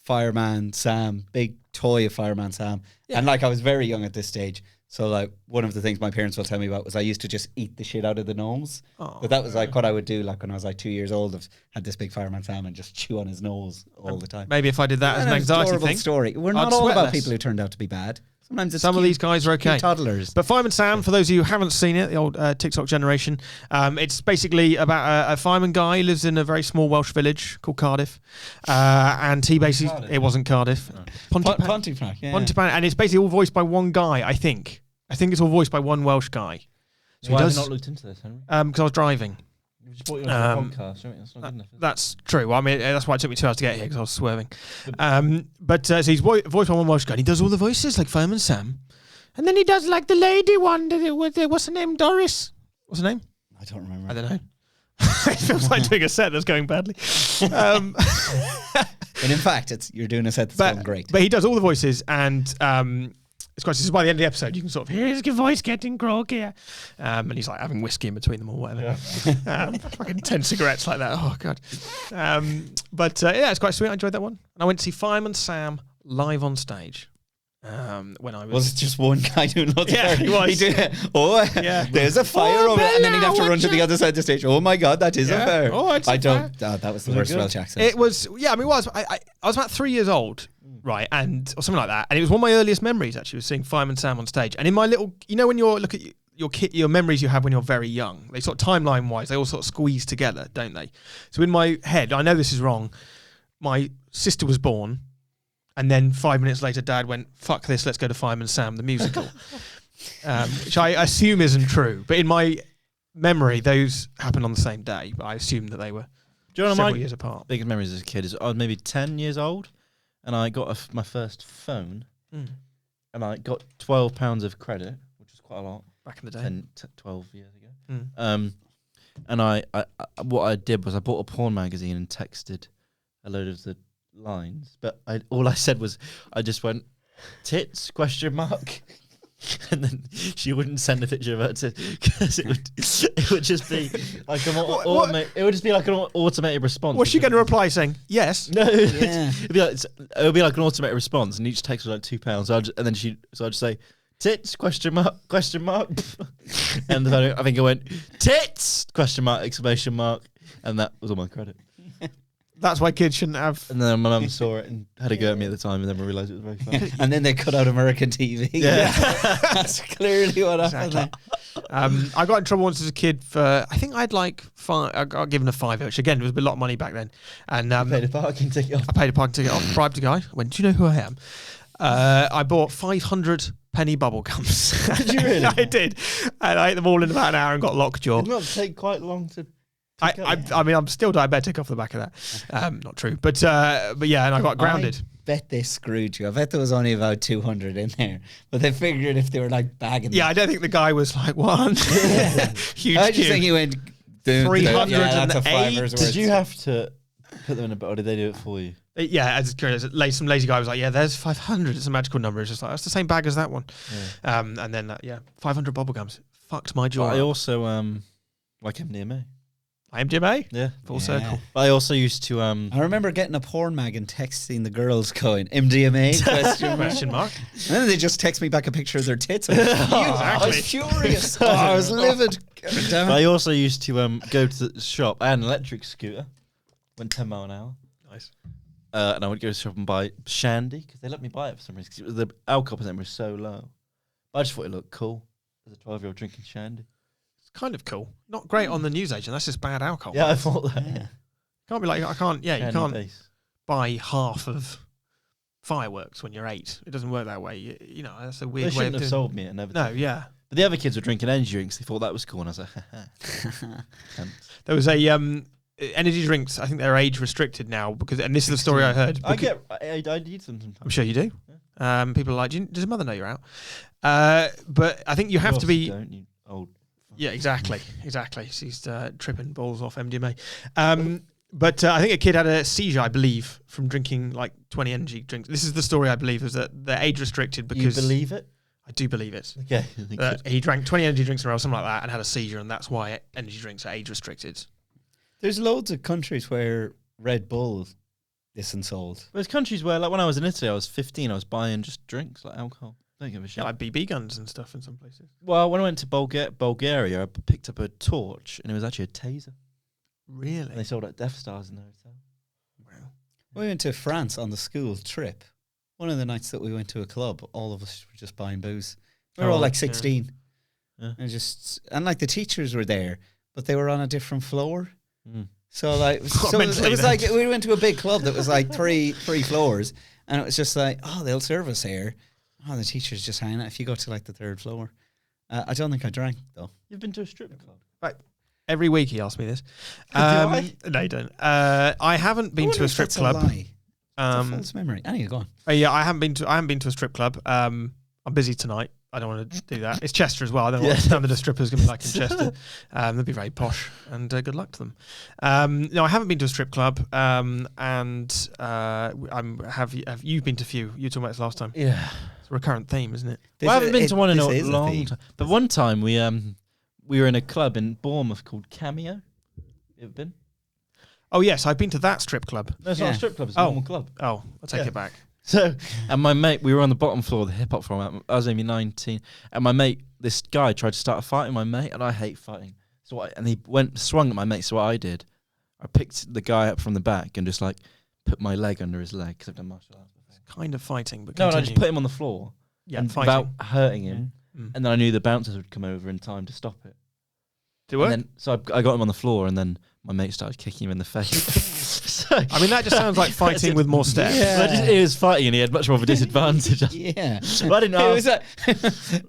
Speaker 3: Fireman Sam, big toy of Fireman Sam.
Speaker 2: Yeah.
Speaker 3: And like I was very young at this stage. So like one of the things my parents will tell me about was I used to just eat the shit out of the gnomes.
Speaker 2: Oh.
Speaker 3: But that was like what I would do like when I was like 2 years old. I had this big Fireman Sam and just chew on his nose all the time.
Speaker 2: Maybe if I did that as an
Speaker 3: And it's an
Speaker 2: anxiety
Speaker 3: adorable
Speaker 2: thing.
Speaker 3: story. We're
Speaker 2: I'd
Speaker 3: not all
Speaker 2: sweat
Speaker 3: about
Speaker 2: less.
Speaker 3: people who turned out to be bad. Sometimes it's
Speaker 2: Some of
Speaker 3: cute-
Speaker 2: these guys are okay.
Speaker 3: cute toddlers.
Speaker 2: But Fireman Sam, for those of you who haven't seen it, the old TikTok generation, it's basically about a fireman guy who lives in a very small Welsh village called Cardiff. And he basically...
Speaker 1: Cardiff?
Speaker 2: It wasn't Cardiff.
Speaker 1: No.
Speaker 3: Pontefract, yeah.
Speaker 2: Pontefract, and it's basically all voiced by one guy, I think. I think it's all voiced by one Welsh guy. So
Speaker 1: Why
Speaker 2: he
Speaker 1: have
Speaker 2: does...
Speaker 1: you not looked into this, Henry?
Speaker 2: Because I was driving.
Speaker 1: You just brought you on
Speaker 2: Um,
Speaker 1: a podcast, right? That's not good enough.
Speaker 2: That's true. I mean, that's why it took me 2 hours to get here, because I was swerving. So he's voiced by one Welsh guy, and he does all the voices, like Fireman Sam. And then he does, like, the lady one. What's her name? Doris? What's her name?
Speaker 3: I don't remember.
Speaker 2: I don't know. It feels like doing a set that's going badly.
Speaker 3: And in fact, you're doing a set that's going great.
Speaker 2: But he does all the voices, and it's quite. This is by the end of the episode. You can sort of hear his voice getting groggier, and he's like having whiskey in between them or whatever. Fucking 10 cigarettes like that. Oh god. Yeah, it's quite sweet. I enjoyed that one. And I went to see Fireman Sam live on stage. When I
Speaker 3: Was it just one guy doing lots
Speaker 2: Yeah,
Speaker 3: of
Speaker 2: he was.
Speaker 3: There's a fire
Speaker 2: Oh,
Speaker 3: over there. And then he'd have to
Speaker 2: Bella,
Speaker 3: run to the other side of the stage. Oh my God, that is a
Speaker 2: Yeah.
Speaker 3: fire.
Speaker 2: Oh, it's a
Speaker 3: I don't. That was the
Speaker 1: Was it
Speaker 3: worst
Speaker 1: good?
Speaker 3: Welsh accent.
Speaker 2: It was, yeah, I mean, it was. I was about 3 years old, right, or something like that. And it was one of my earliest memories, actually, was seeing Fireman Sam on stage. And in my little, when you look at your memories you have when you're very young, they sort of timeline-wise, they all sort of squeeze together, don't they? So in my head, I know this is wrong, my sister was born, and then 5 minutes later, Dad went, fuck this, let's go to Fireman Sam, the musical. Which I assume isn't true. But in my memory, those happened on the same day. But I assume that they were
Speaker 1: Do you know
Speaker 2: several
Speaker 1: my
Speaker 2: years apart.
Speaker 1: biggest memories as a kid is I was maybe 10 years old, and I got my first phone, and I got £12 of credit, which was quite a lot.
Speaker 2: Back in the day.
Speaker 1: 12 years ago. And I what I did was I bought a porn magazine and texted a load of the lines, but all I said was I just went tits ? And then she wouldn't send a picture of her because it would just be like an automated response.
Speaker 2: Was she going to reply saying yes?
Speaker 1: No,
Speaker 3: Yeah.
Speaker 1: it would be like an automated response, and each text was like £2. So I'd just say tits ? And then I think I went tits ? ! And that was all my credit.
Speaker 2: That's why kids shouldn't have.
Speaker 1: And then my mum saw it and had a go at me at the time, and then we realised it was very funny.
Speaker 3: And then they cut out American TV.
Speaker 1: Yeah.
Speaker 3: That's clearly what happened there.
Speaker 2: I got in trouble once as a kid for, I think I got given a £5, which again was a lot of money back then. And
Speaker 1: I paid a parking ticket off.
Speaker 2: I paid a parking ticket off, bribed a guy. I went, do you know who I am? I bought 500 penny bubble gums.
Speaker 1: Did you really?
Speaker 2: I did. And I ate them all in about an hour and got lockjaw.
Speaker 1: Did not take quite long to.
Speaker 2: I mean, I'm still diabetic off the back of that. Not true. But yeah, and I got grounded.
Speaker 3: I bet they screwed you. I bet there was only about 200 in there. But they figured if they were like bagging
Speaker 2: Yeah, I don't think the guy was like, one. Huge
Speaker 3: I just
Speaker 2: queue.
Speaker 3: think he went...
Speaker 2: 308.
Speaker 3: that's a fiver's worth.
Speaker 1: Did you have to put them in a boat, or did they do it for you?
Speaker 2: Yeah, as curious, some lazy guy was like, "Yeah, there's 500. It's a magical number." It's just like that's the same bag as that one.
Speaker 1: Yeah.
Speaker 2: And then 500 bubblegums fucked my jaw.
Speaker 1: But I
Speaker 2: up.
Speaker 1: also like MDMA.
Speaker 2: IMDMA,
Speaker 1: Yeah.
Speaker 2: full circle.
Speaker 1: But I also used to
Speaker 3: I remember getting a porn mag and texting the girls going, MDMA?
Speaker 2: Question mark.
Speaker 3: And then they just text me back a picture of their tits. I was
Speaker 2: Exactly.
Speaker 3: furious. I was livid. God damn
Speaker 1: But
Speaker 3: it.
Speaker 1: I also used to go to the shop. I had an electric scooter, went 10 mile an hour.
Speaker 2: Nice.
Speaker 1: And I would go to the shop and buy shandy because they let me buy it for some reason. 'Cause the alcohol percent was so low. But I just thought it looked cool as a 12-year-old drinking shandy.
Speaker 2: It's kind of cool. Not great on the news agent. That's just bad alcohol.
Speaker 1: Yeah, I thought that.
Speaker 3: Yeah.
Speaker 2: Can't be like I can't. Yeah, you
Speaker 1: Shandy
Speaker 2: can't
Speaker 1: base.
Speaker 2: buy half of fireworks when you're 8. It doesn't work that way. You know, that's a
Speaker 1: They
Speaker 2: weird way
Speaker 1: shouldn't
Speaker 2: of
Speaker 1: have
Speaker 2: doing.
Speaker 1: sold me it. Never.
Speaker 2: No, yeah.
Speaker 1: But the other kids were drinking energy drinks. They thought that was cool, and I was like,
Speaker 2: There was a energy drinks. I think they're age restricted now because, and this is the story I heard.
Speaker 1: I
Speaker 2: because-
Speaker 1: need them sometimes.
Speaker 2: I'm sure you do. People are like, does your mother know you're out? But I think you have to be.
Speaker 1: Don't you old?
Speaker 2: Yeah, exactly. She's tripping balls off MDMA. But I think a kid had a seizure, I believe, from drinking like 20 energy drinks. This is the story, I believe, is that they're age restricted because
Speaker 1: You believe it?
Speaker 2: I do believe it.
Speaker 1: Okay.
Speaker 2: He drank 20 energy drinks in a row, something like that, and had a seizure, and that's why energy drinks are age restricted.
Speaker 3: There's loads of countries where Red Bull this and sold.
Speaker 1: There's countries where, like when I was in Italy, I was 15, I was buying just drinks, like alcohol. Don't give a shit.
Speaker 2: Yeah, like BB guns and stuff in some places.
Speaker 1: Well, when I went to Bulgaria, I picked up a torch, and it was actually a taser.
Speaker 2: Really?
Speaker 1: And they sold like Death Stars in the hotel.
Speaker 2: Wow.
Speaker 3: We went to France on the school trip. One of the nights that we went to a club, all of us were just buying booze. We were all like 16.
Speaker 1: Yeah.
Speaker 3: And like the teachers were there, but they were on a different floor.
Speaker 1: Mm.
Speaker 3: So like, it was like we went to a big club that was like three floors, and it was just like, oh, they'll serve us here. Oh, the teacher's just hanging out. If you go to like the 3rd floor, I don't think I drank though.
Speaker 1: You've been to a strip club?
Speaker 2: Right. Every week he asks me this.
Speaker 1: Do I?
Speaker 2: No, you don't. I haven't been to a strip club.
Speaker 3: It's a false memory. Anyway, go on.
Speaker 2: Yeah, I haven't been to a strip club. I'm busy tonight. I don't want to do that. It's Chester as well. I don't know what the standard of strippers going to be like in Chester. They'll be very posh, and good luck to them. No, I haven't been to a strip club, and have you been to a few? You were talking about this last time.
Speaker 1: Yeah.
Speaker 2: It's a recurrent theme, isn't it?
Speaker 1: Well, I haven't been to one in a long time. But one time we were in a club in Bournemouth called Cameo. You ever been?
Speaker 2: Oh, yes, I've been to that strip club.
Speaker 1: No, it's not a strip club, it's a normal club.
Speaker 2: Oh, I'll take it back.
Speaker 1: So, and my mate, we were on the bottom floor of the hip hop floor. I was only 19, and my mate, this guy tried to start a fight with my mate, and I hate fighting. And he swung at my mate. So what I did, I picked the guy up from the back and just like put my leg under his leg because I've done martial arts before.
Speaker 2: It's kind of fighting, but
Speaker 1: no, I just put him on the floor.
Speaker 2: Yeah,
Speaker 1: and
Speaker 2: fighting
Speaker 1: without hurting him, and then I knew the bouncers would come over in time to stop it.
Speaker 2: Do it?
Speaker 1: And then, so I got him on the floor, and then my mate started kicking him in the face. So,
Speaker 2: I mean, that just sounds like fighting with more steps.
Speaker 1: Yeah. He was fighting, and he had much more of a disadvantage.
Speaker 3: Yeah.
Speaker 1: But I didn't know.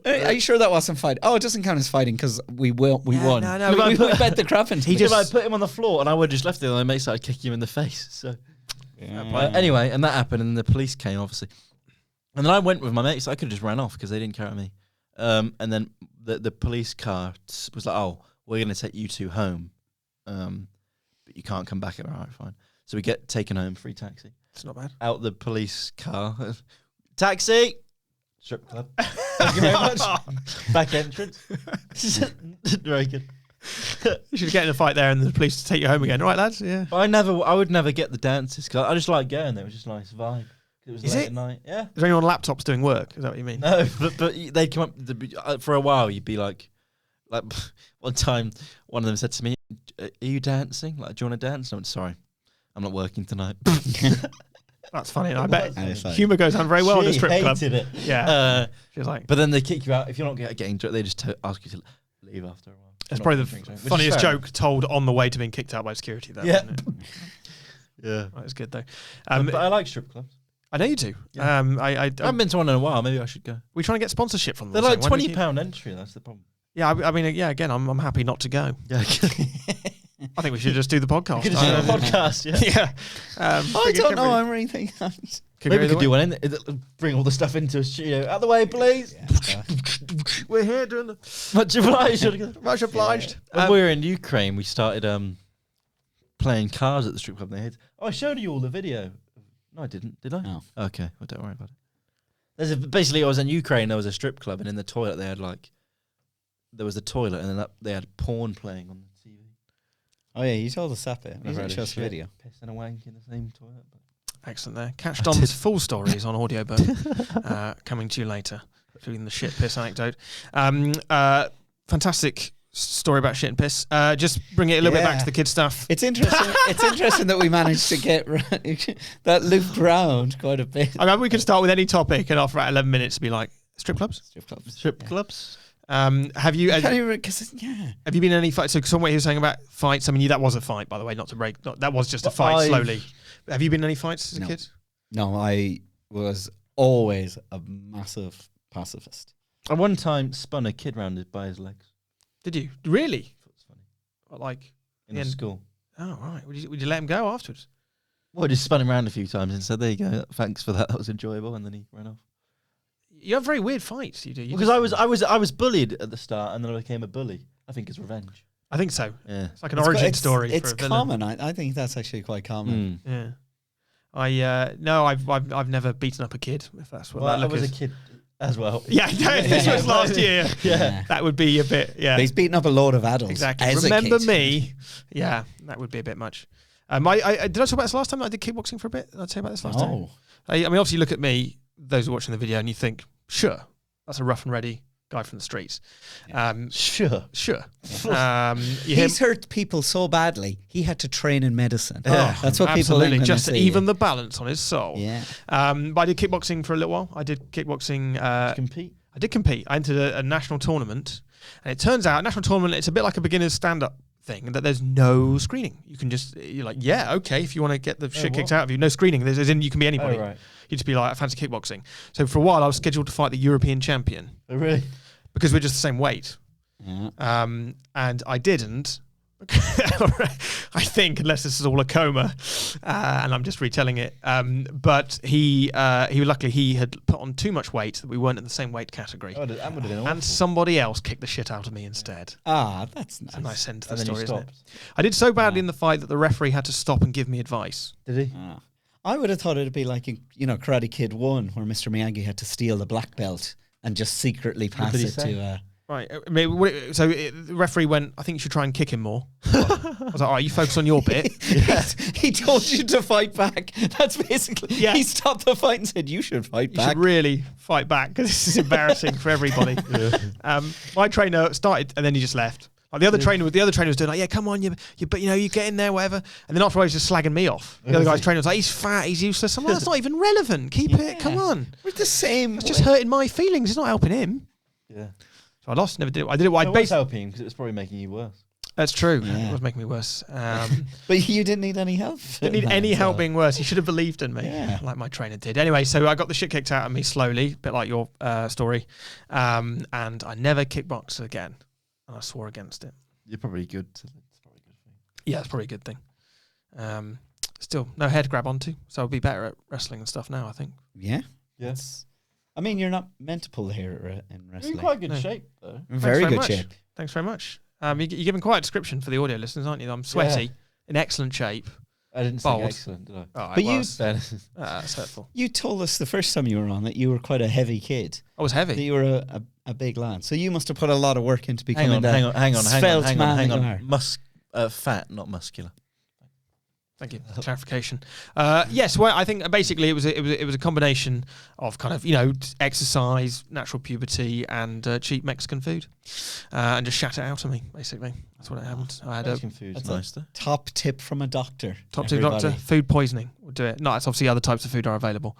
Speaker 3: Are you sure that wasn't fighting? Oh, it doesn't count as fighting because we won.
Speaker 2: No,
Speaker 3: we bet the crap into it.
Speaker 1: I put him on the floor, and I would just left it, and my mate started kicking him in the face. So
Speaker 3: yeah.
Speaker 1: Anyway, and that happened, and the police came, obviously. And then I went with my mates. So I could have just ran off because they didn't care about me. And then the police car was like, "Oh, we're going to take you two home, but you can't come back." All right, fine. So we get taken home, free taxi.
Speaker 2: It's not bad.
Speaker 1: Out the police car. Taxi! Strip club. Thank you very much. Back entrance. Very good.
Speaker 2: You should get in a fight there and the police take you home again. All right, lads? Yeah.
Speaker 1: But I would never get the dances because I just like going there. It was just a nice vibe. It was late at night. Yeah.
Speaker 2: Is there anyone on laptops doing work? Is that what you mean?
Speaker 1: No, but they'd come up for a while. You'd be like one time, one of them said to me, "Are you dancing? Like, do you want to dance?" And I went, "Sorry, I'm not working tonight."
Speaker 2: That's funny. I bet humour goes down very well in a strip club.
Speaker 1: Hated it.
Speaker 2: Yeah. She's like,
Speaker 1: but then they kick you out if you're not getting drunk. They just ask you to leave after a while.
Speaker 2: That's probably the funniest joke told on the way to being kicked out by security. Though,
Speaker 1: yeah.
Speaker 2: Isn't it?
Speaker 1: Yeah.
Speaker 2: That was good though.
Speaker 1: But I like strip clubs.
Speaker 2: I know you do.
Speaker 1: Yeah. I haven't been to one in a while. Maybe I should go.
Speaker 2: We trying to get sponsorship from them.
Speaker 1: They're like £20 entry. That's the problem.
Speaker 2: Yeah, I mean, yeah. Again, I'm happy not to go.
Speaker 1: Yeah.
Speaker 2: I think we should just do the podcast.
Speaker 1: We could just do the podcast. Yeah.
Speaker 3: I don't know. I'm really thinking.
Speaker 1: Maybe we could do one in. Bring all the stuff into a studio. Out the way, please.
Speaker 3: Yeah.
Speaker 2: We're here doing the
Speaker 1: Much obliged.
Speaker 2: Much obliged.
Speaker 1: When we were in Ukraine, we started playing cards at the strip club. I showed you all the video. No, I didn't. Did I?
Speaker 3: No.
Speaker 1: Okay. Well, don't worry about it. Basically, I was in Ukraine. There was a strip club, and in the toilet they had there was a toilet, and then they had porn playing on the TV.
Speaker 3: Oh yeah, you told us that bit. You didn't show us the video.
Speaker 1: Piss and a wank in the same toilet.
Speaker 2: Excellent there. Catch Dom's full stories on audiobook coming to you later, including the shit piss anecdote. Fantastic story about shit and piss. Just bring it a little bit back to the kid stuff.
Speaker 3: It's interesting. It's interesting that we managed to get that looped round quite a bit.
Speaker 2: I mean, we could start with any topic, and after 11 minutes, be like strip clubs.
Speaker 1: Strip clubs.
Speaker 2: Have you? Have you been in any fights? So, somewhere he was saying about fights. I mean, that was a fight, by the way. Not to break. That was just a fight. Slowly. Have you been in any fights as a kid?
Speaker 3: No, I was always a massive pacifist.
Speaker 1: I one time spun a kid round by his legs.
Speaker 2: Did you really?
Speaker 1: I thought it was funny.
Speaker 2: What, like
Speaker 1: in school.
Speaker 2: Oh right. Would you let him go afterwards?
Speaker 1: Well, I just spun him around a few times and said, "There you go. Thanks for that. That was enjoyable." And then he ran off.
Speaker 2: You have very weird fights. You do.
Speaker 1: Because I was bullied at the start, and then I became a bully. I think it's revenge.
Speaker 2: I think so.
Speaker 1: Yeah.
Speaker 2: It's like an origin story.
Speaker 3: It's common. I think that's actually quite common.
Speaker 2: Yeah. No, I've never beaten up a kid. If that's what that
Speaker 1: I was a kid as well.
Speaker 2: Yeah, this was last year.
Speaker 1: Yeah.
Speaker 2: That would be a bit. Yeah.
Speaker 3: But he's beaten up a load of adults.
Speaker 2: Exactly. Remember me? Yeah, that would be a bit much. Did I talk about this last time? I did kickboxing for a bit. Did I tell you about this last time? I mean, obviously, look at me, those who are watching the video, and you think, sure, that's a rough and ready guy from the streets.
Speaker 1: Sure.
Speaker 2: He's
Speaker 3: hurt people so badly, he had to train in medicine.
Speaker 2: That's
Speaker 3: what people think when
Speaker 2: just
Speaker 3: they
Speaker 2: to
Speaker 3: see
Speaker 2: even
Speaker 3: you.
Speaker 2: the balance on his soul.
Speaker 3: Yeah.
Speaker 2: But I did kickboxing for a little while. I did kickboxing.
Speaker 1: Did you compete?
Speaker 2: I did compete. I entered a national tournament, and it turns out national tournament, it's a bit like a beginner's stand-up thing, that there's no screening. You can just, you're like, yeah, okay, if you want to get the shit kicked out of you, no screening. There's as in you can be anybody.
Speaker 1: Right.
Speaker 2: You just be like, I fancy kickboxing. So for a while, I was scheduled to fight the European champion.
Speaker 1: Oh, really?
Speaker 2: Because we're just the same weight.
Speaker 3: Yeah.
Speaker 2: And I didn't. I think, unless this is all a coma, and I'm just retelling it. But he luckily he had put on too much weight that we weren't in the same weight category.
Speaker 1: Oh, that would have been awful.
Speaker 2: And somebody else kicked the shit out of me instead.
Speaker 3: That's nice.
Speaker 2: It's a nice end to the
Speaker 1: And then
Speaker 2: story,
Speaker 1: you
Speaker 2: isn't it?
Speaker 1: stopped.
Speaker 2: I did so badly in the fight that the referee had to stop and give me advice.
Speaker 1: Did he?
Speaker 3: I would have thought it'd be like in, Karate Kid 1, where Mr. Miyagi had to steal the black belt and just secretly pass
Speaker 1: did he
Speaker 3: it
Speaker 1: say?
Speaker 3: to.
Speaker 2: Right. The referee went, I think you should try and kick him more. I was like, all right, you focus on your bit.
Speaker 3: He told you to fight back. That's basically.
Speaker 2: Yeah.
Speaker 3: He stopped the fight and said, "You should fight
Speaker 2: You
Speaker 3: back."
Speaker 2: should really fight back because this is embarrassing for everybody. My trainer started and then he just left. Like the other trainer was doing like, yeah, come on, you get in there, whatever. And then afterwards, he was just slagging me off. The other guy's trainer was like, he's fat, he's useless. I'm like, that's not even relevant. Keep it. Come on.
Speaker 3: We're the same.
Speaker 2: It's just hurting my feelings. It's not helping him.
Speaker 1: Yeah.
Speaker 2: So I lost. Never did it. I did it. I
Speaker 1: It was
Speaker 2: basically.
Speaker 1: helping because it was probably making you worse.
Speaker 2: That's true.
Speaker 3: Yeah.
Speaker 2: It was making me worse.
Speaker 3: But you didn't need any help.
Speaker 2: Didn't need any help being worse. He should have believed in me,
Speaker 3: Yeah.
Speaker 2: like my trainer did. Anyway, so I got the shit kicked out of me slowly, a bit like your story, and I never kickboxed again, and I swore against it.
Speaker 1: You're probably good. It's probably a good thing.
Speaker 2: Yeah, it's probably a good thing. Still, no head to grab onto, so I'll be better at wrestling and stuff now, I think.
Speaker 3: Yeah.
Speaker 1: Yes.
Speaker 3: I mean, you're not meant to pull hair in
Speaker 1: You're
Speaker 3: wrestling.
Speaker 1: in quite good
Speaker 2: No.
Speaker 1: shape, though.
Speaker 3: Very
Speaker 2: very
Speaker 3: good
Speaker 2: much.
Speaker 3: shape.
Speaker 2: Thanks very much. You're giving quite a description for the audio listeners, aren't you? I'm sweaty, in excellent shape.
Speaker 1: I didn't say
Speaker 2: Bold.
Speaker 1: excellent, did I?
Speaker 2: Oh,
Speaker 3: But you-
Speaker 2: that's hurtful.
Speaker 3: You told us the first time you were on that you were quite a heavy kid.
Speaker 2: I was
Speaker 3: That
Speaker 2: heavy.
Speaker 3: you were a big lad. So you must have put a lot of work into becoming
Speaker 1: hang on,
Speaker 3: svelte man
Speaker 1: hang
Speaker 3: you
Speaker 1: on.
Speaker 3: are.
Speaker 1: Fat, not muscular.
Speaker 2: Thank you. Clarification. Yes, well, I think basically it was a combination of kind of exercise, natural puberty, and cheap Mexican food, and just shat it out of me. Basically, that's what happened. I had a
Speaker 1: Mexican food's
Speaker 3: That's
Speaker 1: nice, though.
Speaker 3: Top tip from a doctor.
Speaker 2: top tip doctor. Food poisoning would do it. No, it's obviously other types of food are available.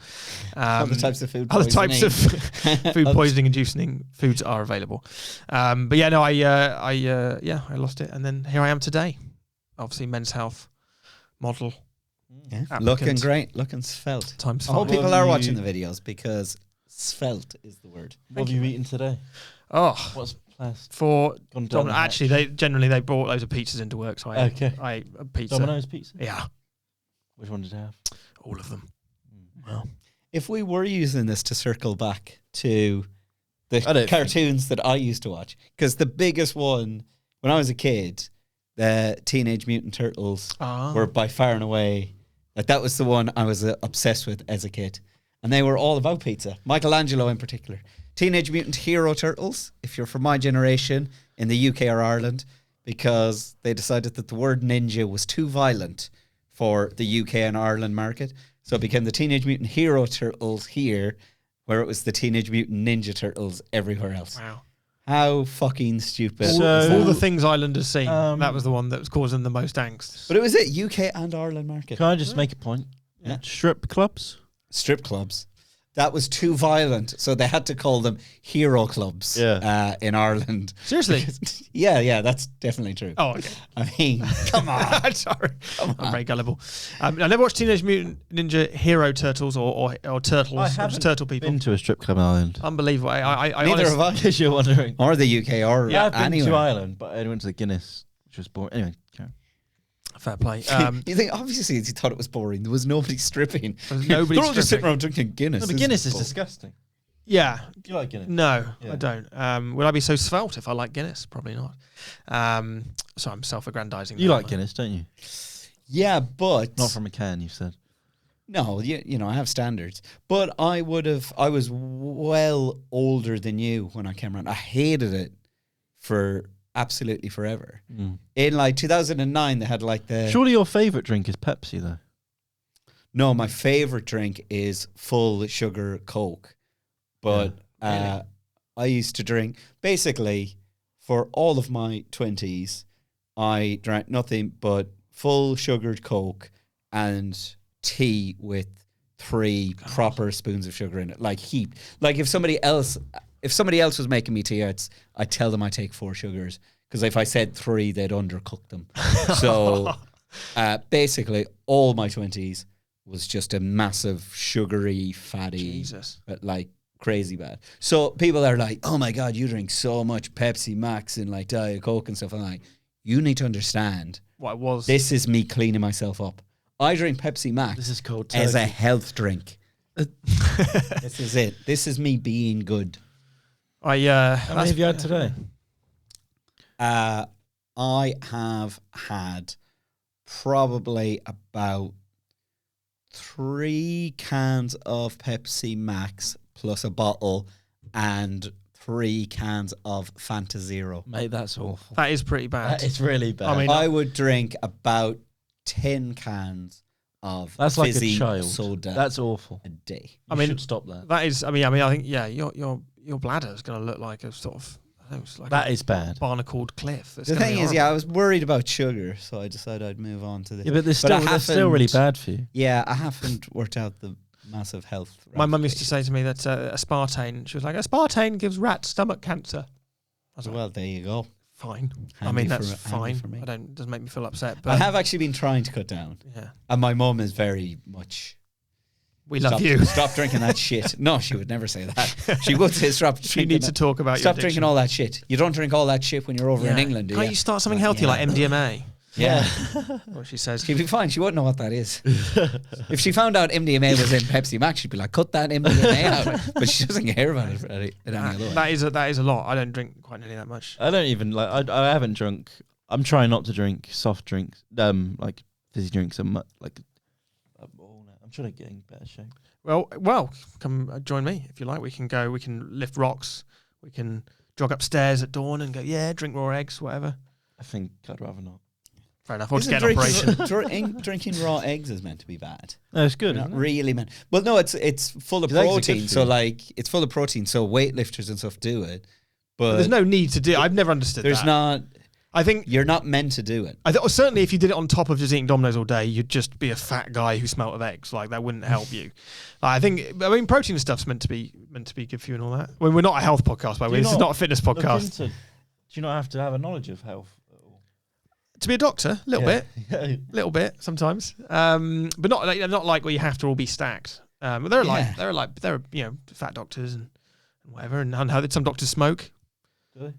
Speaker 3: Other types of food.
Speaker 2: Other types of
Speaker 3: poisoning.
Speaker 2: food poisoning inducing foods are available. But yeah, no, I lost it, and then here I am today. Obviously, Men's Health model.
Speaker 3: Yeah.
Speaker 2: Applicant.
Speaker 3: Looking great, looking svelte.
Speaker 2: Times
Speaker 3: I hope
Speaker 2: 5.
Speaker 3: people are watching the videos because svelte is the word.
Speaker 1: What have you eaten today?
Speaker 2: Oh,
Speaker 1: What's plast?
Speaker 2: for
Speaker 1: Gone down the
Speaker 2: actually, they brought loads of pizzas into work, so I ate a pizza.
Speaker 1: Domino's pizza?
Speaker 2: Yeah,
Speaker 1: Which one did you have?
Speaker 2: all of them. Well,
Speaker 3: If we were using this to circle back to
Speaker 1: I
Speaker 3: the
Speaker 1: don't
Speaker 3: cartoons that I used to watch, because the biggest one when I was a kid, the Teenage Mutant Turtles were by far and away, like that was the one I was obsessed with as a kid. And they were all about pizza. Michelangelo in particular. Teenage Mutant Hero Turtles, if you're from my generation, in the UK or Ireland, because they decided that the word ninja was too violent for the UK and Ireland market. So it became the Teenage Mutant Hero Turtles here, where it was the Teenage Mutant Ninja Turtles everywhere else.
Speaker 2: wow.
Speaker 3: How fucking stupid.
Speaker 2: All the things Islanders seen. That was the one that was causing the most angst.
Speaker 3: But it was it, UK and Ireland market.
Speaker 1: Can I just make a point?
Speaker 3: Yeah.
Speaker 1: Strip clubs?
Speaker 3: Strip clubs. That was too violent, so they had to call them hero clubs in Ireland.
Speaker 2: Seriously?
Speaker 3: Yeah, that's definitely true.
Speaker 2: Oh, okay.
Speaker 3: I mean, come on.
Speaker 2: Sorry. I'm very gullible. I never watched Teenage Mutant Ninja Hero Turtles or Turtles.
Speaker 1: I
Speaker 2: Just
Speaker 1: haven't
Speaker 2: Turtle people.
Speaker 1: Been to a strip club in Ireland.
Speaker 2: Unbelievable. I
Speaker 3: Neither
Speaker 2: honestly,
Speaker 3: have I.
Speaker 1: Because you're wondering.
Speaker 3: Or the UK or
Speaker 1: Yeah, I've been
Speaker 3: anywhere.
Speaker 1: to Ireland, but I went to the Guinness, which was boring. Anyway, Karen.
Speaker 2: Fair play.
Speaker 3: You think, obviously, he thought it was boring. There was nobody stripping.
Speaker 2: Nobody
Speaker 3: They're all just sitting
Speaker 2: stripping.
Speaker 3: around drinking Guinness.
Speaker 1: No, but
Speaker 3: This
Speaker 1: Guinness is
Speaker 3: bull.
Speaker 1: disgusting.
Speaker 2: Yeah.
Speaker 1: Do you like Guinness?
Speaker 2: No,
Speaker 1: Yeah.
Speaker 2: I don't. Would I be so svelte if I like Guinness? Probably not. So I'm self-aggrandizing.
Speaker 1: You
Speaker 2: there,
Speaker 1: like
Speaker 2: aren't I?
Speaker 1: Guinness, don't you?
Speaker 3: Yeah, but...
Speaker 1: Not from a can, you said.
Speaker 3: No, you know, I have standards. But I was well older than you when I came around. I hated it for absolutely forever. In like 2009, they had like the...
Speaker 1: Surely your favourite drink is Pepsi, though.
Speaker 3: No, my favorite drink is full sugar Coke. But I used to drink, basically, for all of my 20s, I drank nothing but full sugared Coke and tea with 3 proper spoons of sugar in it, like heap. Like if somebody else was making me tea, I'd tell them I take 4 sugars, because if I said 3, they'd undercook them. So basically, all my 20s was just a massive sugary, fatty, but like crazy bad. So people are like, "Oh my God, you drink so much Pepsi Max and like Diet Coke and stuff." I'm like, you need to understand.
Speaker 2: What was
Speaker 3: this is me cleaning myself up. I drink Pepsi Max.
Speaker 1: This is called
Speaker 3: as a health drink. This is it. This is me being good.
Speaker 1: How many have you had today?
Speaker 3: I have had probably about 3 cans of Pepsi Max plus a bottle and 3 cans of Fanta Zero.
Speaker 1: Mate, that's awful.
Speaker 2: That is pretty bad.
Speaker 1: It's really bad.
Speaker 2: I mean,
Speaker 3: I would drink about 10 cans of fizzy
Speaker 1: like a child.
Speaker 3: soda.
Speaker 1: That's awful.
Speaker 3: A day.
Speaker 1: You should stop that.
Speaker 2: That is. I mean, I think your bladder is going to look like a sort of.
Speaker 1: That is bad.
Speaker 2: Barnacled cliff.
Speaker 3: The thing is, I was worried about sugar, so I decided I'd move on to this.
Speaker 1: Yeah, but they're still really bad for you.
Speaker 3: Yeah, I haven't worked out the massive health.
Speaker 2: My mum used to say to me that aspartame. She was like, aspartame gives rats stomach cancer. I was like,
Speaker 3: well, there you go.
Speaker 2: Fine.
Speaker 3: Handy
Speaker 2: I mean, that's fine.
Speaker 3: for me.
Speaker 2: Doesn't make me feel upset. But
Speaker 3: I have actually been trying to cut down.
Speaker 2: Yeah.
Speaker 3: And my mum is very much.
Speaker 2: We love you.
Speaker 3: Stop drinking that shit. No, she would never say that. She would say stop drinking.
Speaker 2: She needs to talk about
Speaker 3: stop drinking all that shit. You don't drink all that shit when you're over in England, do you?
Speaker 2: Can't you start something healthy like MDMA?
Speaker 3: Yeah.
Speaker 2: What she says.
Speaker 3: She'd be fine. She wouldn't know what that is. If she found out MDMA was in Pepsi Max, she'd be like, cut that MDMA out. But she doesn't care about it any other way.
Speaker 2: That is a lot. I don't drink quite nearly that much.
Speaker 1: I don't even like. I haven't drunk. I'm trying not to drink soft drinks, like fizzy drinks, and like. I'm trying to get in better shape.
Speaker 2: Well, come join me if you like. We can go. We can lift rocks. We can jog upstairs at dawn and go. Yeah, drink raw eggs, whatever.
Speaker 1: I think I'd rather not.
Speaker 2: Fair enough. I'll just get an operation.
Speaker 3: Drinking raw eggs is meant to be bad.
Speaker 1: No, it's good.
Speaker 3: Not really meant. Well, no, it's full of protein. So it's full of protein. So weightlifters and stuff do it. But
Speaker 2: there's no need to do it. I've never understood that.
Speaker 3: There's not.
Speaker 2: I think
Speaker 3: you're not meant to do it.
Speaker 2: Certainly, if you did it on top of just eating Domino's all day, you'd just be a fat guy who smelt of eggs. Like that wouldn't help you. I mean, protein and stuff's meant to be good for you and all that. Well, we're not a health podcast, by the way. This is not a fitness podcast.
Speaker 1: Do you not have to have a knowledge of health at all?
Speaker 2: To be a doctor, a little bit sometimes, but not like where you have to all be stacked. There are fat doctors and whatever, and some doctors smoke.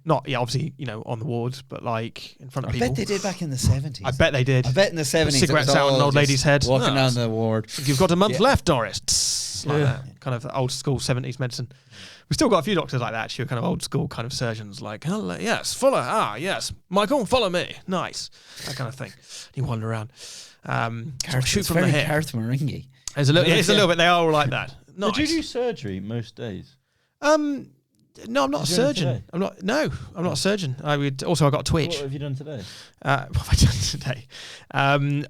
Speaker 2: Not obviously on the wards, but like in front of people.
Speaker 3: I bet they did back in the 70s.
Speaker 2: I bet they did.
Speaker 3: I bet in the 70s
Speaker 2: cigarettes out on an old lady's head,
Speaker 3: walking down the ward.
Speaker 2: You've got a month left, Doris. Like that, kind of old school 70s medicine. We've still got a few doctors like that. Actually, kind of old school kind of surgeons. Like, yes, Fuller. Yes, Michael, follow me. Nice, that kind of thing. You wander around. Shoot from the hip.
Speaker 3: Gareth Marenghi.
Speaker 2: It's a little bit. They are all like that. Nice.
Speaker 1: Did you do surgery most days?
Speaker 2: No, I'm not a surgeon. I'm not a surgeon. I got a twitch.
Speaker 1: What have you done today?
Speaker 2: What have I done today?
Speaker 3: And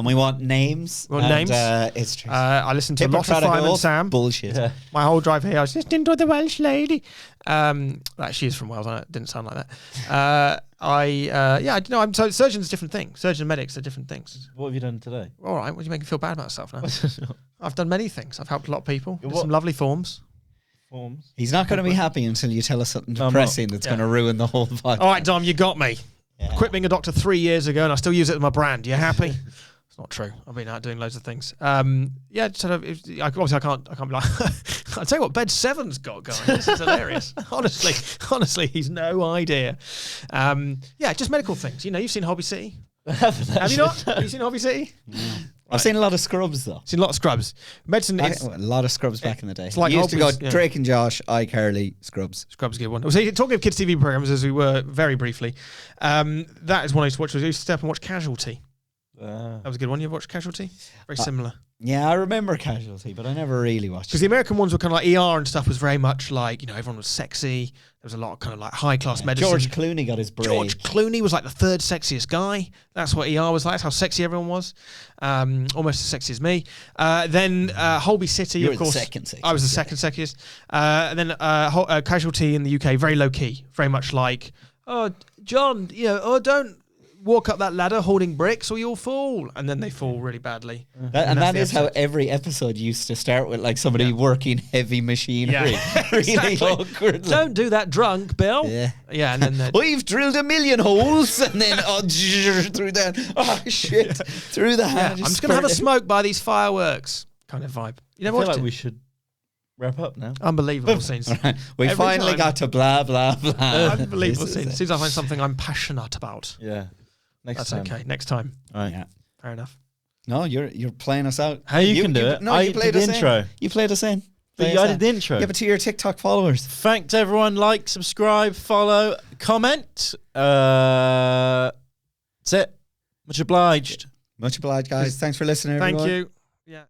Speaker 3: we want names. History.
Speaker 2: I listened to lots of Fireman Sam.
Speaker 3: Bullshit. Yeah.
Speaker 2: My whole drive here, I was listening to the Welsh lady. She is from Wales. It didn't sound like that. I'm so surgeons are different things. Surgeons and medics are different things.
Speaker 1: What have you done today?
Speaker 2: All right. What do you make me feel bad about myself now? I've done many things. I've helped a lot of people. Some lovely forms.
Speaker 3: He's not going to be happy until you tell us something depressing that's going to ruin the whole vibe.
Speaker 2: All right, Dom, you got me. Yeah. Quit being a doctor 3 years ago, and I still use it as my brand. You happy? It's not true. I've been out doing loads of things. Obviously I can't be like. I'll tell you what, Bed 7's got going. This is hilarious. Honestly, he's no idea. Just medical things. You've seen Hobby City. Have you not? Have you seen Hobby City?
Speaker 3: No. I've seen a lot of Scrubs though.
Speaker 2: Seen a lot of Scrubs. Medicine is
Speaker 3: a lot of Scrubs back in the day.
Speaker 2: It's like
Speaker 3: used to go Drake and Josh, iCarly, Scrubs.
Speaker 2: Scrubs, good one. So talking of kids TV programs, as we were very briefly, that is one I used to watch. I used to step and watch Casualty. That was a good one. You ever watched Casualty? Very similar.
Speaker 3: Yeah, I remember Casualty, but I never really watched
Speaker 2: Because
Speaker 3: it.
Speaker 2: the American ones were kind of like ER and stuff was very much like, you know, everyone was sexy. There was a lot of kind of like high class medicine.
Speaker 3: George Clooney got his break.
Speaker 2: George Clooney was like the third sexiest guy. That's what ER was like. That's how sexy everyone was. Almost as sexy as me. Then Holby City,
Speaker 3: You
Speaker 2: of
Speaker 3: were
Speaker 2: course.
Speaker 3: the second sexiest,
Speaker 2: I was the second sexiest. And then Casualty in the UK, very low key. Very much like, oh, John, you know, oh, don't walk up that ladder holding bricks or you'll fall. And then they fall really badly.
Speaker 3: And that
Speaker 2: that's
Speaker 3: is
Speaker 2: the
Speaker 3: how
Speaker 2: episode.
Speaker 3: every episode used to start with, like somebody working heavy machinery.
Speaker 2: Yeah.
Speaker 3: Really
Speaker 2: Exactly.
Speaker 3: awkwardly.
Speaker 2: Don't do that drunk, Bill.
Speaker 3: Yeah.
Speaker 2: Yeah, and then
Speaker 3: We've drilled 1 million holes, and then through that. Oh shit! Through the
Speaker 2: yeah,
Speaker 3: hand.
Speaker 2: I'm just going to have a smoke by these fireworks kind of vibe. You
Speaker 1: I
Speaker 2: never
Speaker 1: feel
Speaker 2: watched
Speaker 1: like
Speaker 2: it?
Speaker 1: we should wrap up now.
Speaker 2: Unbelievable scenes.
Speaker 3: We
Speaker 2: Every
Speaker 3: finally
Speaker 2: time.
Speaker 3: got to blah blah blah.
Speaker 2: Unbelievable
Speaker 3: This is
Speaker 2: scenes. As
Speaker 3: it.
Speaker 2: soon as I find something I'm passionate about.
Speaker 1: Yeah. Next
Speaker 2: That's
Speaker 1: time.
Speaker 2: okay. Next time.
Speaker 1: All right.
Speaker 3: Yeah.
Speaker 2: Fair enough.
Speaker 3: No, you're playing us out.
Speaker 1: How you can do it.
Speaker 3: No,
Speaker 1: I
Speaker 3: you
Speaker 1: did
Speaker 3: played
Speaker 1: the
Speaker 3: us
Speaker 1: intro.
Speaker 3: in. You played us in.
Speaker 1: But
Speaker 3: Play
Speaker 1: you
Speaker 3: us
Speaker 1: I did
Speaker 3: out.
Speaker 1: the intro.
Speaker 3: Yeah, but to your TikTok followers.
Speaker 1: Thanks everyone. Like, subscribe, follow, comment. That's it. Much obliged.
Speaker 3: Much obliged, guys. Thanks for listening,
Speaker 2: Thank
Speaker 3: everyone.
Speaker 2: you. Yeah.